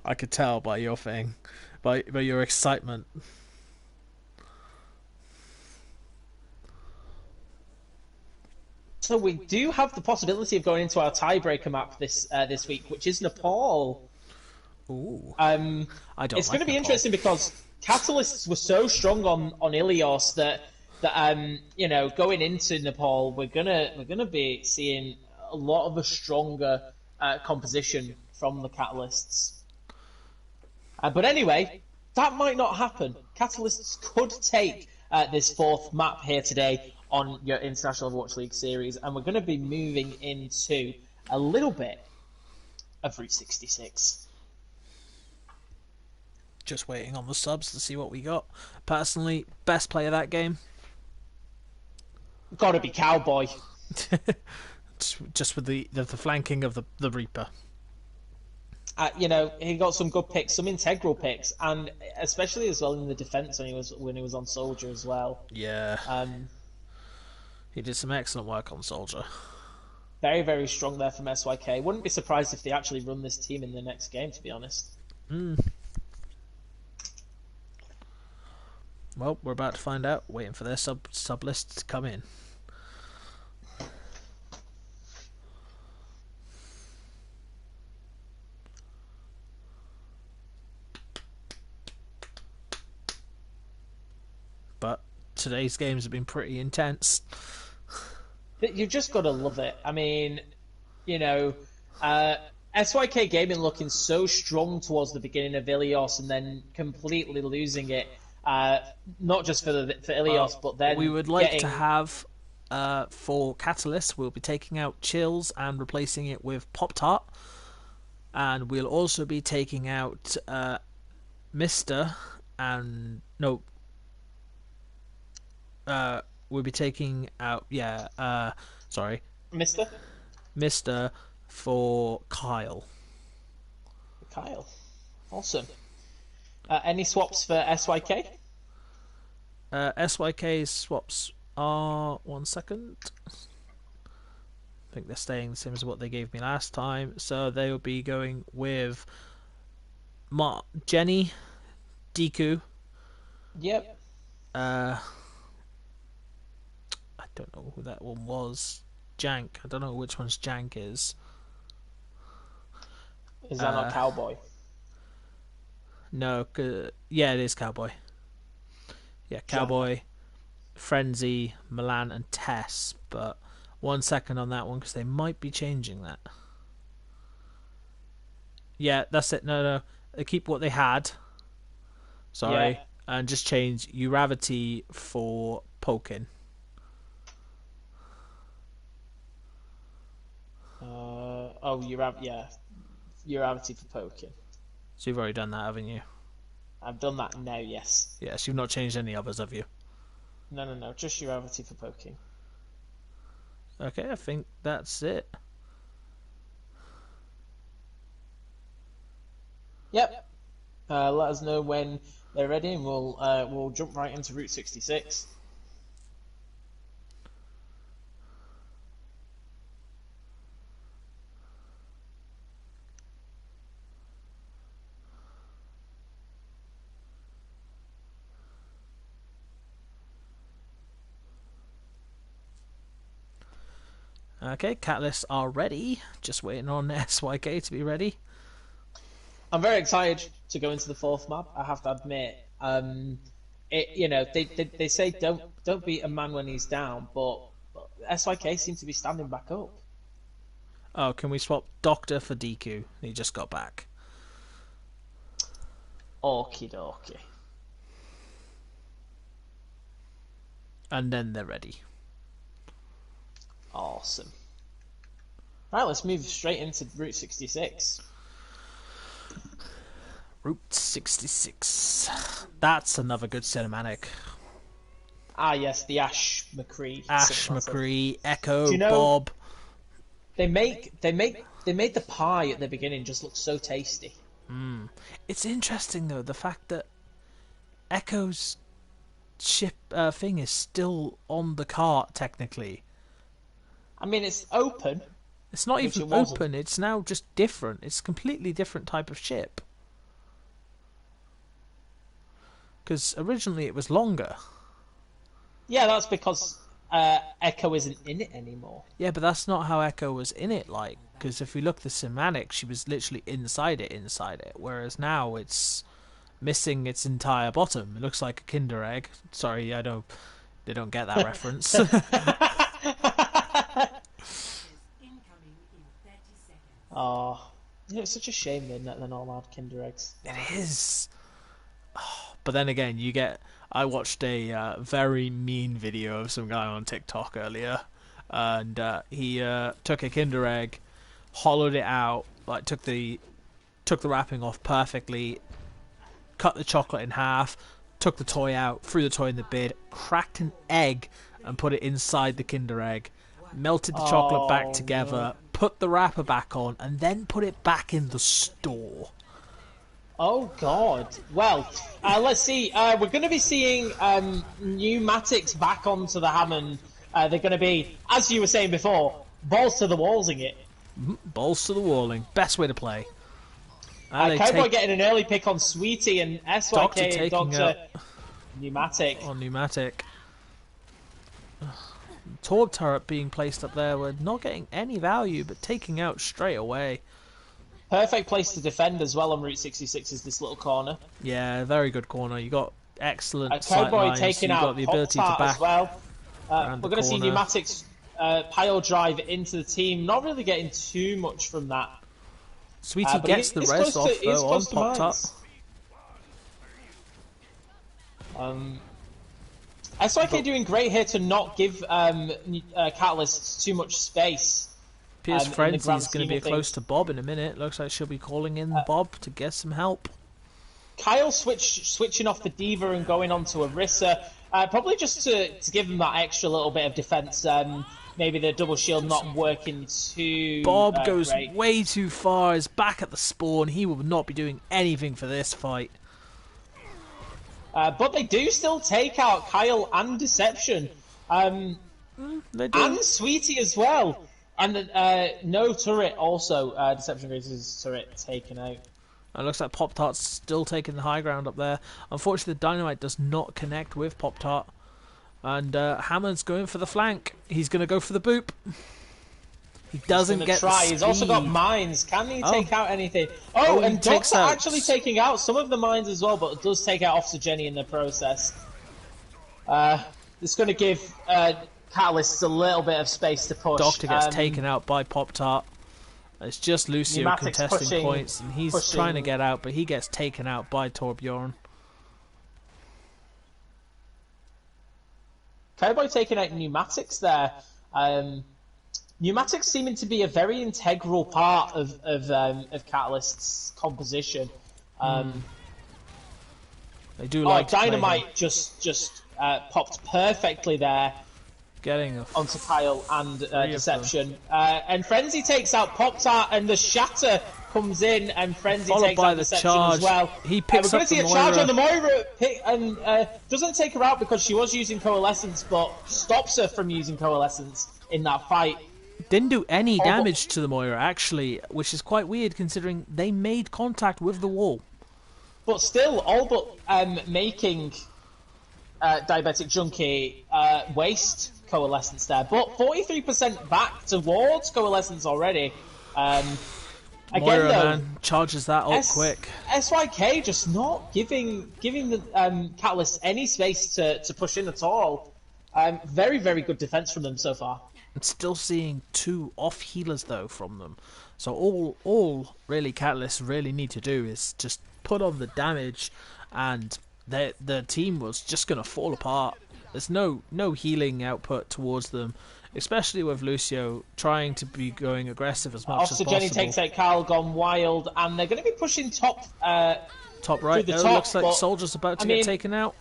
I could tell by your thing, by your excitement. So we do have the possibility of going into our tiebreaker map this week, which is Nepal. Ooh, I don't. It's going to be Nepal. interesting because Catalysts were so strong on Ilios that you know, going into Nepal, we're gonna be seeing a lot of a stronger composition from the Catalysts. But anyway, that might not happen. Catalysts could take this 4th map here today on your International Overwatch League series, and we're going to be moving into a little bit of Route 66. Just waiting on the subs to see what we got. Personally, best player that game. Got to be Cowboy. Just with the flanking of the Reaper. You know, he got some good picks, some integral picks, and especially as well in the defense when he was on Soldier as well. Yeah. He did some excellent work on Soldier. Very, very strong there from SYK. Wouldn't be surprised if they actually run this team in the next game, to be honest. Well, we're about to find out. Waiting for their sub list to come in. today's games have been pretty intense. You've just got to love it. I mean, you know, uh, SYK Gaming looking so strong towards the beginning of Ilios and then completely losing it. Not just for Ilios, but then We would like to getting have, for Catalyst, we'll be taking out Chills and replacing it with Pop Tart. And we'll also be taking out Mister and no. We'll be taking out sorry, Mister Mister for Kyle. Kyle. Awesome. Any swaps for SYK? SYK's swaps are 1 second. I think they're staying the same as what they gave me last time. So they will be going with Jenny, Deku. Yep. I don't know who that one was. Jank. I don't know which one's Jank is. Is that not Cowboy? No, yeah, it is Cowboy. Yeah, Cowboy, Frenzy, Milan, and Tess. But 1 second on that one because they might be changing that. Yeah, that's it. No, they keep what they had. Sorry, and just change Uravity for Pokin. Uravity for Pokin. So you've already done that, haven't you? I've done that now, yes. Yes, you've not changed any others, have you? No, just Uravity for Pokin. Okay, I think that's it. Yep. Let us know when they're ready, and we'll jump right into Route 66. Okay, Catalysts are ready. Just waiting on SYK to be ready. I'm very excited to go into the fourth map. I have to admit, they say don't beat a man when he's down, but SYK seem to be standing back up. Oh, can we swap Doctor for Deku? He just got back. Okie dokie. And then they're ready. Awesome. Right, let's move straight into Route 66. Route 66. That's another good cinematic. Ah, yes, the Ash McCree. Ash cinematic. McCree, Echo, Do you know- Bob. They made the pie at the beginning just look so tasty. It's interesting though the fact that Echo's ship thing is still on the cart technically. I mean, it's open. It's not Which even it wasn't. open. It's now just different. It's a completely different type of ship. Because originally it was longer. Yeah, that's because Echo isn't in it anymore. Yeah, but that's not how Echo was in it like. Because if we look at the cinematic, she was literally inside it. Whereas now it's missing its entire bottom. It looks like a Kinder Egg. Sorry, they don't get that reference. Incoming in 30 seconds. Oh, it's such a shame that they're not allowed Kinder Eggs. It is. Oh, but then again, I watched a very mean video of some guy on TikTok earlier, and he took a Kinder Egg, hollowed it out, like took the wrapping off perfectly, cut the chocolate in half, took the toy out, threw the toy in the bin, cracked an egg, and put it inside the Kinder Egg, melted the chocolate back together, put the wrapper back on, and then put it back in the store. Oh God! Well, let's see. We're going to be seeing pneumatics back onto the Hammond. They're going to be, as you were saying before, balls to the wallsing it. Balls to the walling. Best way to play. Cowboy getting an early pick on Sweetie and SYK and Doctor Pneumatic. On Pneumatic. Torb turret being placed up there. We're not getting any value, but taking out straight away. Perfect place to defend as well on Route 66 is this little corner. Yeah, very good corner. You got excellent sight Cowboy lines. taking You've out got the ability to Pop-Tart back as well. around We're the going to see corner. Pneumatics pile drive into the team. Not really getting too much from that. Sweetie But gets he the is res close off, he is though, on close to Pop-Tart. mines. SYK doing great here to not give Catalyst too much space. Pierce in the Frenzy's grand going to scheme be of close things. to Bob in a minute. Looks like she'll be calling in Bob to get some help. Kyle switching off the Diva and going on to Orisa, probably just to give them that extra little bit of defense. Maybe the double shield not working too Bob goes great. way too far, is back at the spawn. He will not be doing anything for this fight. But they do still take out Kyle and Deception. They do. And Sweetie as well. And no turret also. Deception Grace's turret taken out. It looks like Pop-Tart's still taking the high ground up there. Unfortunately, the Dynamite does not connect with Pop-Tart. And Hammond's going for the flank. He's going to go for the boop. He doesn't get the speed. He's also got mines. Can he take out anything? Oh, and Dots are actually taking out some of the mines as well, but it does take out Officer Jenny in the process. It's going to give Catalyst a little bit of space to push. Doctor gets taken out by Pop-Tart. It's just Lucio Pneumatics contesting points, and he's trying to get out, but he gets taken out by Torbjorn. Cowboy taking out Pneumatics there. Pneumatics seeming to be a very integral part of Catalyst's composition. They do like to play Dynamite him. just popped perfectly there Getting onto Kyle and Deception. And Frenzy takes out Pop-Tart, and the Shatter comes in, and Frenzy Followed takes by out the Deception charge. as well. He picks we're up going to see the a charge Moira. on the Moira, and doesn't take her out because she was using Coalescence, but stops her from using Coalescence in that fight. Didn't do any damage to the Moira, actually, which is quite weird considering they made contact with the wall. But still, all but making Diabetic Junkie waste Coalescence there. But 43% back towards Coalescence already. Again, Moira, though, man, charges that up quick. SYK just not giving the Catalyst any space to push in at all. Very, very good defense from them so far. I'm still seeing 2 off healers though from them. So all really Catalysts really need to do is just put on the damage, and the team was just gonna fall apart. There's no healing output towards them, especially with Lucio trying to be going aggressive as much Officer as possible. Jenny takes out Carl Gone Wild, and they're going to be pushing top. Top right. the Oh, top, looks like but, Soldier's about to I get mean, taken out.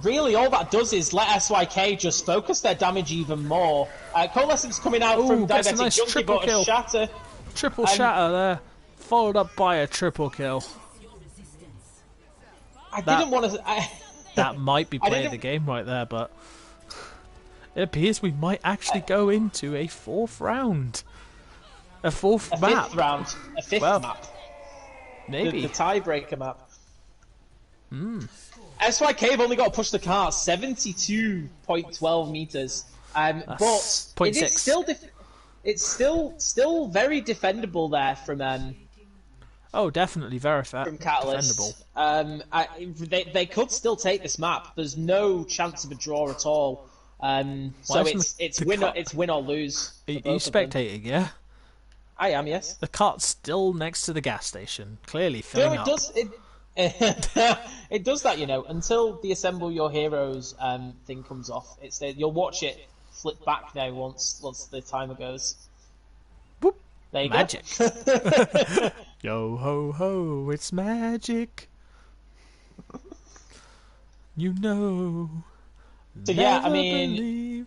Really, all that does is let SYK just focus their damage even more. Coalescence coming out from gets a Diabetic nice Junkie, triple but kill. a Shatter. Triple shatter there, followed up by a triple kill. I didn't want to. That might be playing didn't- the game right there, but it appears we might actually go into a 4th round. A 4th A map. fifth round, a fifth Well, map, Maybe. the tiebreaker map. SYK have only got to push the cart 72.12 meters, but That's it 0.6. is still it's still very defendable there from Oh, definitely very from defendable. Catalyst. They could still take this map. There's no chance of a draw at all. So isn't it's the win cut- it's win or lose. Are you for both of them. spectating, yeah? I am, yes. The cart's still next to the gas station, clearly No, filling it up. does. It does that, until the Assemble Your Heroes thing comes off. You'll watch it flip back now once the timer goes. Whoop. There you Magic. go. Yo ho ho, it's magic. You know. So yeah, I never mean, believe.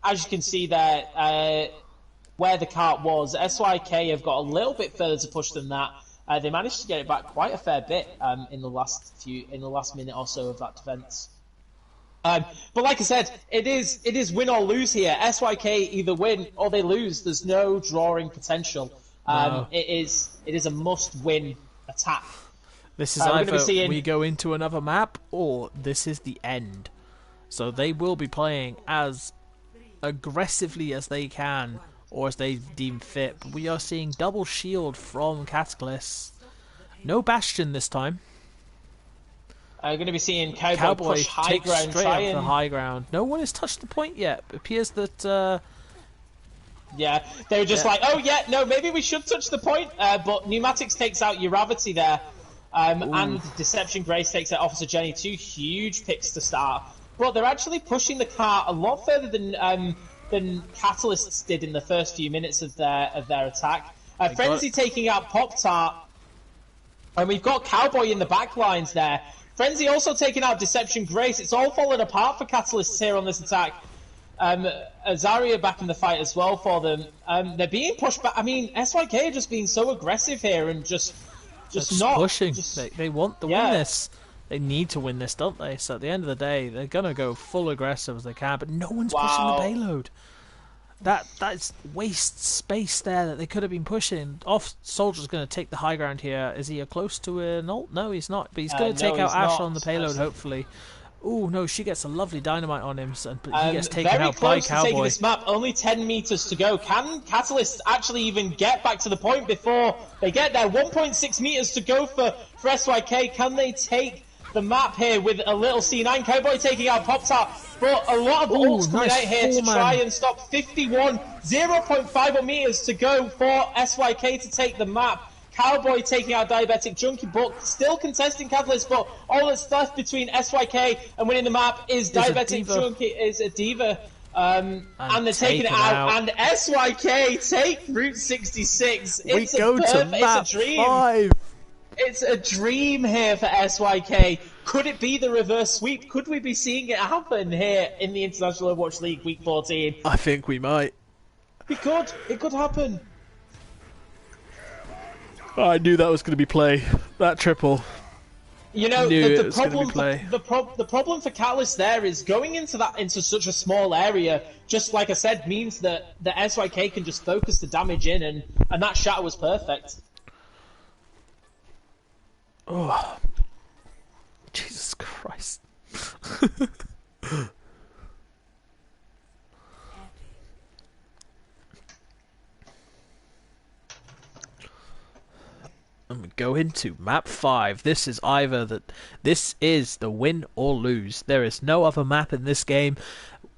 as you can see there, where the cart was, SYK have got a little bit further to push than that. They managed to get it back quite a fair bit in the last minute or so of that defense. But like I said, it is win or lose here. SYK either win or they lose. There's no drawing potential. No. It is a must-win attack. This is we're gonna either be seeing- we go into another map or this is the end. So they will be playing as aggressively as they can or as they deem fit. But we are seeing double shield from Catalyst. No Bastion this time. Going to be seeing Cowboy, Cowboy push high takes ground, straight try up the and... high ground. No one has touched the point yet. It appears that... Yeah, they were just Yeah. like, oh yeah, no, maybe we should touch the point, but Pneumatics takes out Uravity there, and Deception Grace takes out Officer Jenny, 2 huge picks to start. But they're actually pushing the car a lot further than Catalysts did in the first few minutes of their attack. Frenzy taking out Pop-Tart, and we've got Cowboy in the back lines there. Frenzy also taking out Deception Grace. It's all falling apart for Catalysts here on this attack. Zarya back in the fight as well for them. They're being pushed back. I mean, SYK are just being so aggressive here and just not pushing. Just, They want to win this. They need to win this, don't they? So at the end of the day, they're gonna go full aggressive as they can. But no one's pushing the payload. That's waste space there that they could have been pushing. Off Soldier's going to take the high ground here. Is he close to an ult? No, he's not. But he's going to take out Ash on the payload, hopefully. Oh no, she gets a lovely dynamite on him, but he gets taken out by Cowboy. Very close to Cowboy. taking this map, only 10 meters to go. Can Catalyst actually even get back to the point before they get there? 1.6 meters to go for SYK. Can they take the map here with a little C9? Cowboy taking out Pop-Tart, but a lot of ults coming out here to try and stop 51. 0.5 meters to go for SYK to take the map. Cowboy taking out Diabetic Junkie, but still contesting Catalyst, but all that's left between SYK and winning the map is Diabetic Junkie, is a diva. And they're taking it out, and SYK take Route 66. It's a dream. 5. It's a dream here for SYK. Could it be the reverse sweep? Could we be seeing it happen here in the International Overwatch League Week 14? I think we might. We could. It could happen. I knew that was going to be play. That triple. You know, the problem for Catalyst there is going into such a small area, just like I said, means that the SYK can just focus the damage in, and that shatter was perfect. Oh, Jesus Christ. And we go into map 5. This is this is the win or lose. There is no other map in this game.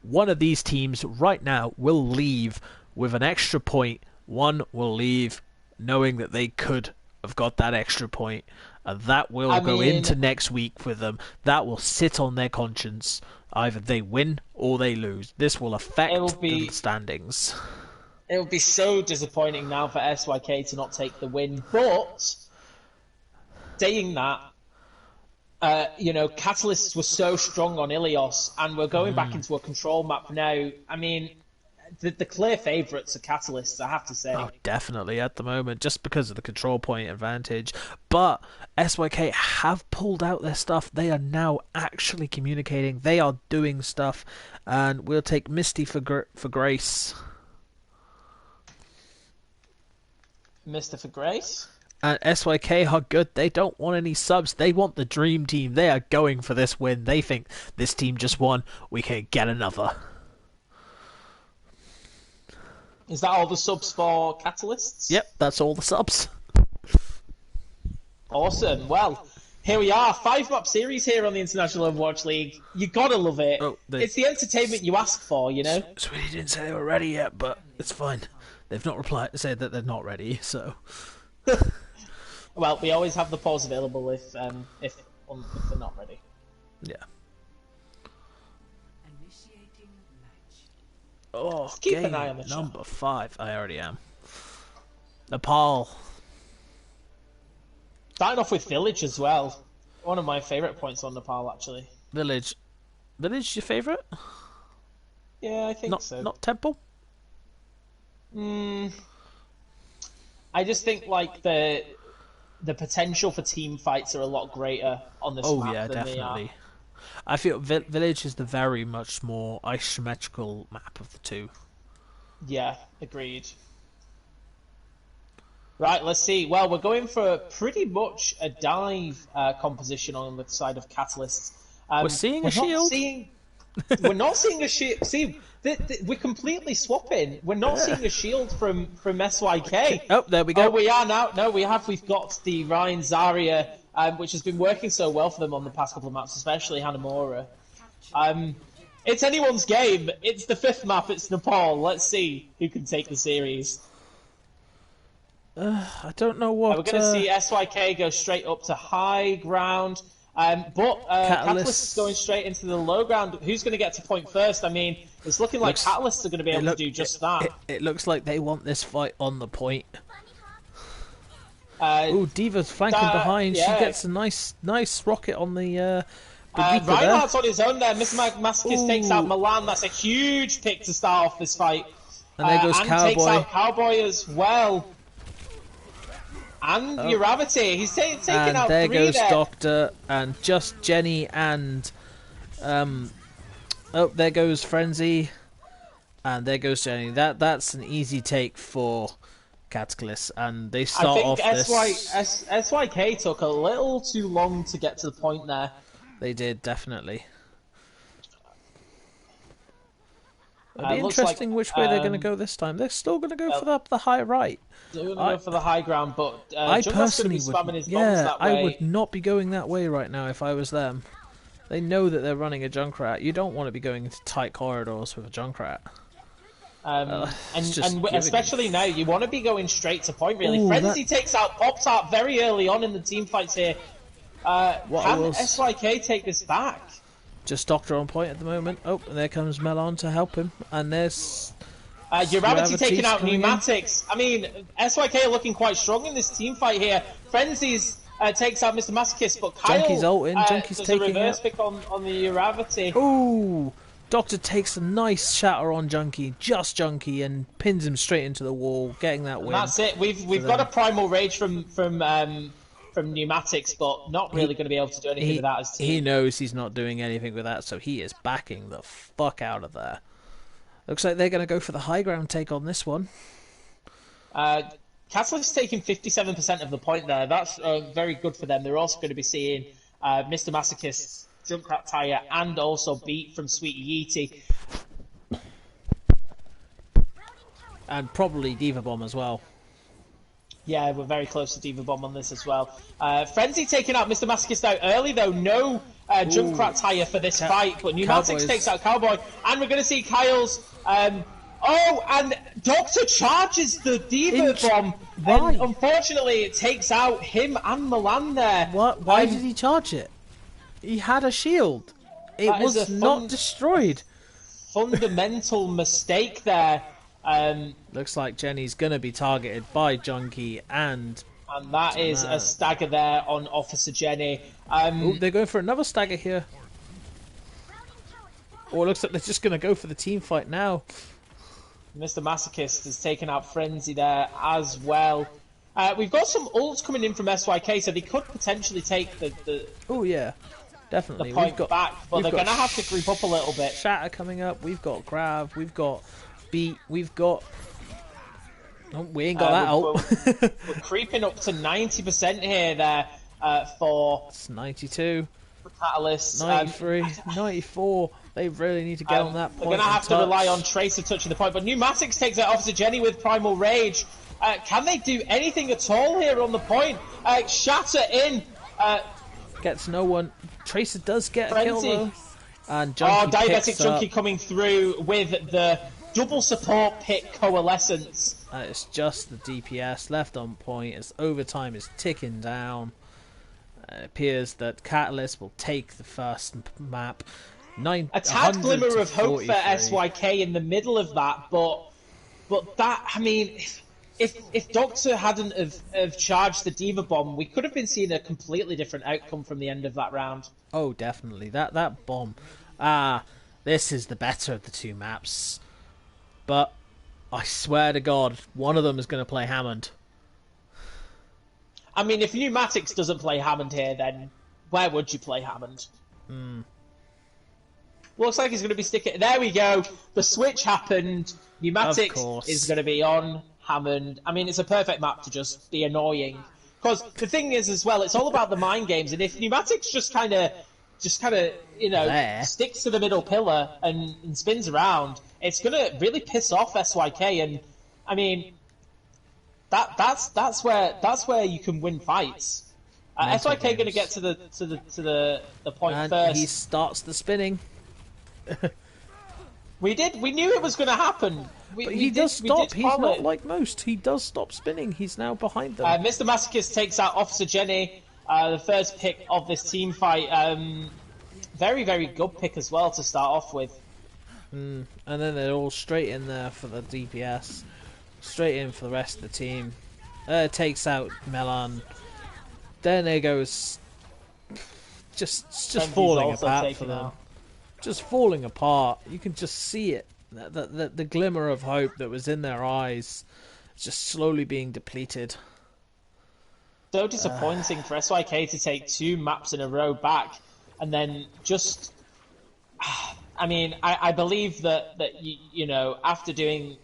One of these teams right now will leave with an extra point. One will leave knowing that they could have got that extra point. And that will go into next week with them. That will sit on their conscience. Either they win or they lose. This will affect the standings. It would be so disappointing now for SYK to not take the win. But, saying that, Catalysts were so strong on Ilios, and we're going back into a control map now. I mean, the clear favourites are Catalysts, I have to say. Oh, definitely at the moment, just because of the control point advantage. But SYK have pulled out their stuff. They are now actually communicating. They are doing stuff, and we'll take Misty for Grace. Mr. for Grace? And SYK are good. They don't want any subs. They want the dream team. They are going for this win. They think this team just won. We can get another. Is that all the subs for Catalysts? Yep, that's all the subs. Awesome. Well, here we are. 5-map series here on the International Overwatch League. You gotta love it. It's the entertainment you ask for, you know? Sweetie didn't say they were ready yet, but it's fine. They've not said that they're not ready, so... Well, we always have the pause available if they're not ready. Yeah. Initiating match. Oh, Let's keep an eye on the chat. Number 5. I already am. Nepal. Starting off with Village as well. One of my favourite points on Nepal, actually. Village your favourite? Yeah, I think so. Not Temple? I just think like the potential for team fights are a lot greater on this map than definitely. they are. I feel Village is the very much more isometrical map of the two. Yeah, agreed. Right, let's see. Well, we're going for pretty much a dive composition on the side of Catalysts. We're seeing a shield. We're not seeing a shield. See, we're completely swapping. We're not seeing a shield from SYK. Oh, there we go. Oh, we are now. No, we have. We've got the Ryan Zarya which has been working so well for them on the past couple of maps, especially Hanamura. It's anyone's game. It's the 5th map. It's Nepal. Let's see who can take the series. I don't know what. We're going to see SYK go straight up to high ground. But Catalyst is going straight into the low ground. Who's going to get to point first? I mean, it's looking like Catalysts are going to be able to do just that. It looks like they want this fight on the point. Ooh, Diva's flanking behind. Yeah. She gets a nice rocket on the Reinhardt's on his own there. Mr. Masochist takes out Milan. That's a huge pick to start off this fight. And there goes Cowboy. Takes out Cowboy as well. And Uravity, he's taking out 3 there. And there goes Doctor, and just Jenny, and there goes Frenzy, and there goes Jenny. That's an easy take for Cataclysm, and they start off this. SYK took a little too long to get to the point there. They did, definitely. It'll be interesting which way they're going to go this time. They're still going to go for the high right. They're going to go for the high ground, but I personally I would not be going that way right now if I was them. They know that they're running a Junkrat. You don't want to be going into tight corridors with a Junkrat. And especially now, you want to be going straight to point, really. Frenzy takes out Pop-Tart very early on in the team fights here. Can SYK take this back? Just Doctor on point at the moment. Oh, and there comes Melon to help him. And there's... Uravity taking out Pneumatics. I mean, SYK are looking quite strong in this team fight here. Frenzy's takes out Mr. Masochist, but Kyle Junkie's ulting. Junkie's does taking a reverse pick on the Uravity. Ooh! Doctor takes a nice shatter on Junkie, just Junkie, and pins him straight into the wall, getting that win. And that's it. We've got a Primal Rage from Pneumatics, but not really going to be able to do anything with that as team. He knows he's not doing anything with that, so he is backing the fuck out of there. Looks like they're going to go for the high ground take on this one. Catalyst's taking 57% of the point there. That's very good for them. They're also going to be seeing Mr. Masochist's Junkrat Tire and also Beat from Sweetie Yeety. And probably Diva Bomb as well. Yeah, we're very close to Diva Bomb on this as well. Frenzy taking out Mr. Masochist out early, though. No Junkrat Tire for this fight, but Pneumatics takes out Cowboy. And we're going to see Kyle's... and Doctor charges the Diva Bomb. Why? And unfortunately, it takes out him and Milan there. What? Why did he charge it? He had a shield. It was not destroyed. Fundamental mistake there. Looks like Jenny's going to be targeted by Junkie and that is a stagger there on Officer Jenny. They're going for another stagger here. It looks like they're just going to go for the team fight now. Mr. Masochist has taken out Frenzy there as well. We've got some ults coming in from SYK, so they could potentially take the oh yeah, definitely the point back, but they're going to have to creep up a little bit. Shatter coming up. We've got Grav. We've got Beat. We've got... Oh, we ain't got that out. We're creeping up to 90% here there for... It's 92. For Catalyst. 93. 94. They really need to get on that point. They're going to have to rely on Tracer touching the point, but Pneumatics takes out Officer Jenny with Primal Rage. Can they do anything at all here on the point? Shatter in. Gets no one. Tracer does get a kill though. And Junkie Diabetic Junkie coming through with the double support pick Coalescence. It's just the DPS left on point as overtime is ticking down. It appears that Catalyst will take the first map. A tad glimmer of hope for SYK in the middle of that, but that, I mean, if Doctor hadn't have charged the Diva Bomb, we could have been seeing a completely different outcome from the end of that round. Oh, definitely. That bomb. This is the better of the two maps. But I swear to God, one of them is going to play Hammond. I mean, if Pneumatics doesn't play Hammond here, then where would you play Hammond? Looks like he's going to be sticking... There we go. The switch happened. Pneumatics is going to be on Hammond. I mean, it's a perfect map to just be annoying. Because the thing is, as well, it's all about the mind games. And if Pneumatics just kind of, you know, sticks to the middle pillar and spins around, it's going to really piss off SYK. And, I mean, that's where you can win fights. Mental SYK going to games. get to the point And first. he starts the spinning. We knew it was going to happen. But he does stop. He's follow not it. like most. He does stop spinning. He's now behind them. Mr. Masochist takes out Officer Jenny, the first pick of this team fight. Very, very good pick as well to start off with. And then they're all straight in there for the DPS. Straight in for the rest of the team. Takes out Melan. Then there goes... Just Frenzy's falling also apart taken for them. out. Just falling apart. You can just see it. The glimmer of hope that was in their eyes just slowly being depleted. So disappointing for SYK to take 2 maps in a row back, and then just... I mean, I believe that you know, after doing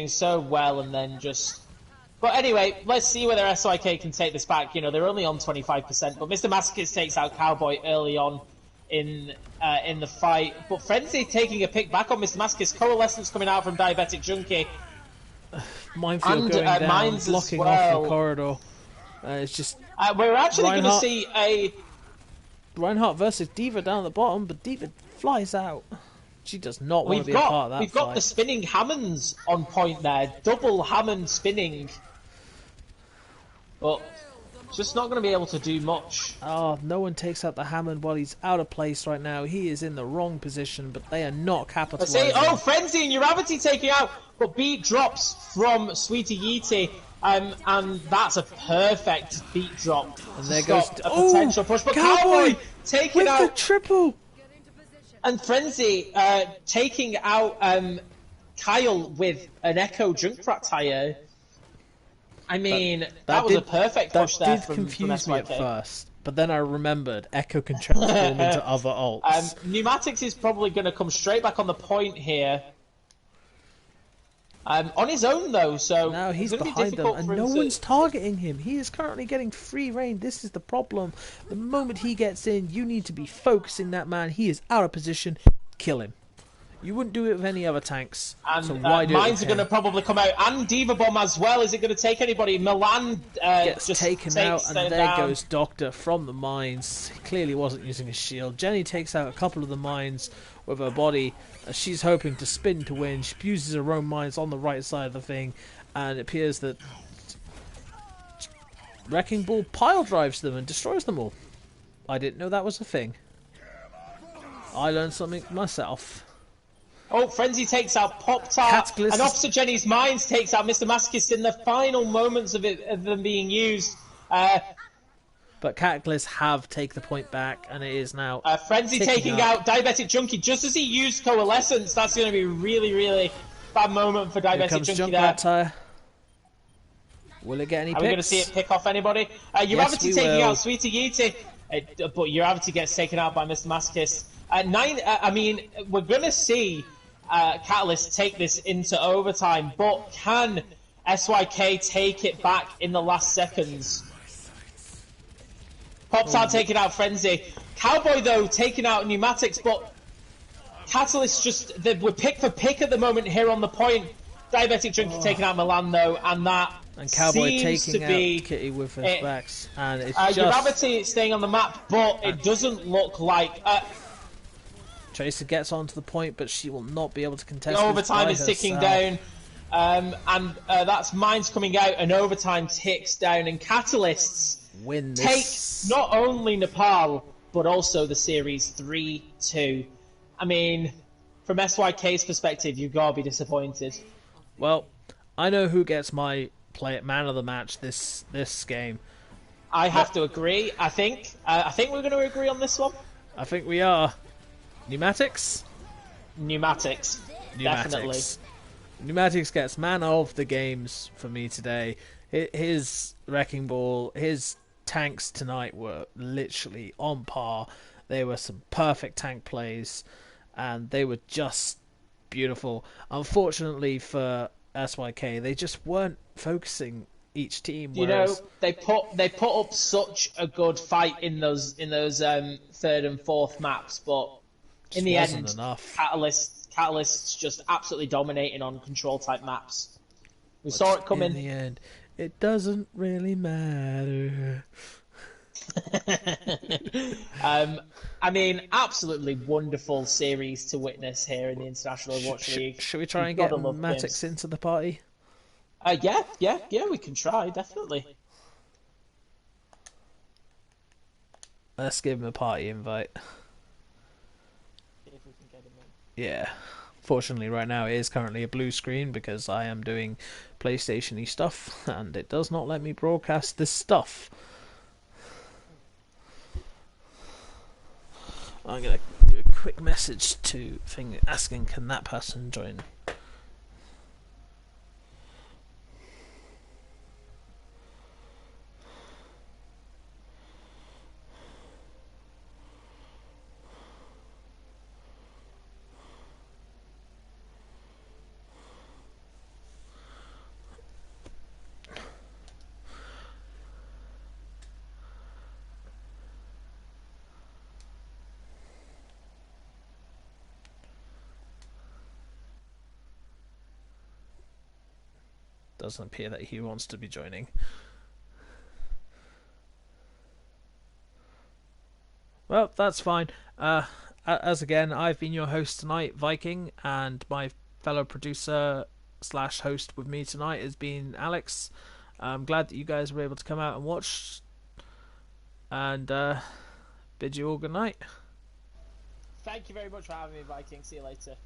so well and then just... But anyway, let's see whether SYK can take this back. You know, they're only on 25%, but Mr. Masochist takes out Cowboy early on in the fight. But Frenzy taking a pick back on Mr. Masochist. Coalescence coming out from Diabetic Junkie. Minefield And, going down, Mines as blocking well. off the corridor. It's just We're actually going to Reinhardt- see a... Reinhardt versus Diva down at the bottom, but Diva flies out. She does not want to be a part of that We've fight. got the spinning Hammonds on point there. Double Hammond spinning. But just not going to be able to do much. Oh, no one takes out the Hammond while he's out of place right now. He is in the wrong position, but they are not Let's capitalizing. see. Oh, Frenzy and Uravity taking out. But beat drops from Sweetie Yeeti. And that's a perfect beat drop. And there Stop goes... a potential push. But Cowboy taking with the out... triple! And Frenzy taking out Kyle with an Echo Junkrat tire. I mean, that was a perfect push there That from did confuse me at SYK. first, but then I remembered Echo can transform into other alts. Pneumatics is probably going to come straight back on the point here. On his own, though, so Now he's it's gonna be behind them, difficult and for him no to... one's targeting him. He is currently getting free reign. This is the problem. The moment he gets in, you need to be focusing that man. He is out of position. Kill him. You wouldn't do it with any other tanks, And so why do it mines with are going to him? probably come out, and Diva Bomb as well. Is it going to take anybody? Milan Gets just taken out, takes and them there down. goes Doctor from the mines. He clearly wasn't using a shield. Jenny takes out a couple of the mines with her body. She's hoping to spin to win. She uses her own mines on the right side of the thing, and it appears that Wrecking Ball pile drives them and destroys them all. I didn't know that was a thing. I learned something myself. Oh, Frenzy takes out Pop Tart, Cataclysm. and Officer Jenny's Mines takes out Mr. Masochist in the final moments of them being used. But Cataclysm have taken the point back, and it is now Frenzy ticking taking up. out Diabetic Junkie just as he used Coalescence. That's going to be a really, really bad moment for Here Diabetic comes Junkie Junkrat there. Tire. Will it get any Are we going to picks? see it pick off anybody? Yes, Uravity we taking will. out Sweetie Yeeti, but Uravity gets taken out by Mr. Masochist. I mean, we're going to see Catalyst take this into overtime, but can SYK take it back in the last seconds? Pop-Tart taking out Frenzy. Cowboy, though, taking out Pneumatics, but Catalyst just... We're pick for pick at the moment here on the point. Diabetic Junkie taking out Milan, though, and that And Cowboy seems taking to out be... Kitty with his backs, and it's just Uravity staying on the map, but it doesn't look like... Tracer gets onto the point, but she will not be able to contest. The this overtime by is ticking herself. down, and that's Mines coming out, and overtime ticks down, and Catalysts Win this. take not only Nepal, but also the series 3-2. I mean, from SYK's perspective, you've got to be disappointed. Well, I know who gets my man of the match this game. I have to agree. I think we're going to agree on this one. I think we are. Pneumatics? Pneumatics. Definitely. Pneumatics gets man of the games for me today. His Wrecking Ball, his tanks tonight were literally on par. They were some perfect tank plays, and they were just beautiful. Unfortunately for SYK, they just weren't focusing each team. You know, they put up such a good fight in those third and fourth maps, but in the end, enough. Catalyst's just absolutely dominating on control type maps. We saw it coming. In the end, It doesn't really matter. um, I mean, absolutely wonderful series to witness here in the International Overwatch League. Should we try You've and got get to love the Matix games. into the party? Yeah, we can try, definitely. Let's give him a party invite. See if we can get him in. Yeah. Fortunately, right now it is currently a blue screen because I am doing PlayStation-y stuff, and it does not let me broadcast this stuff. I'm gonna do a quick message to thing asking, can that person join? Doesn't appear that he wants to be joining. Well, that's fine. As again, I've been your host tonight, Viking, and my fellow producer slash host with me tonight has been Alex. I'm glad that you guys were able to come out and watch, and bid you all good night. Thank you very much for having me, Viking. See you later.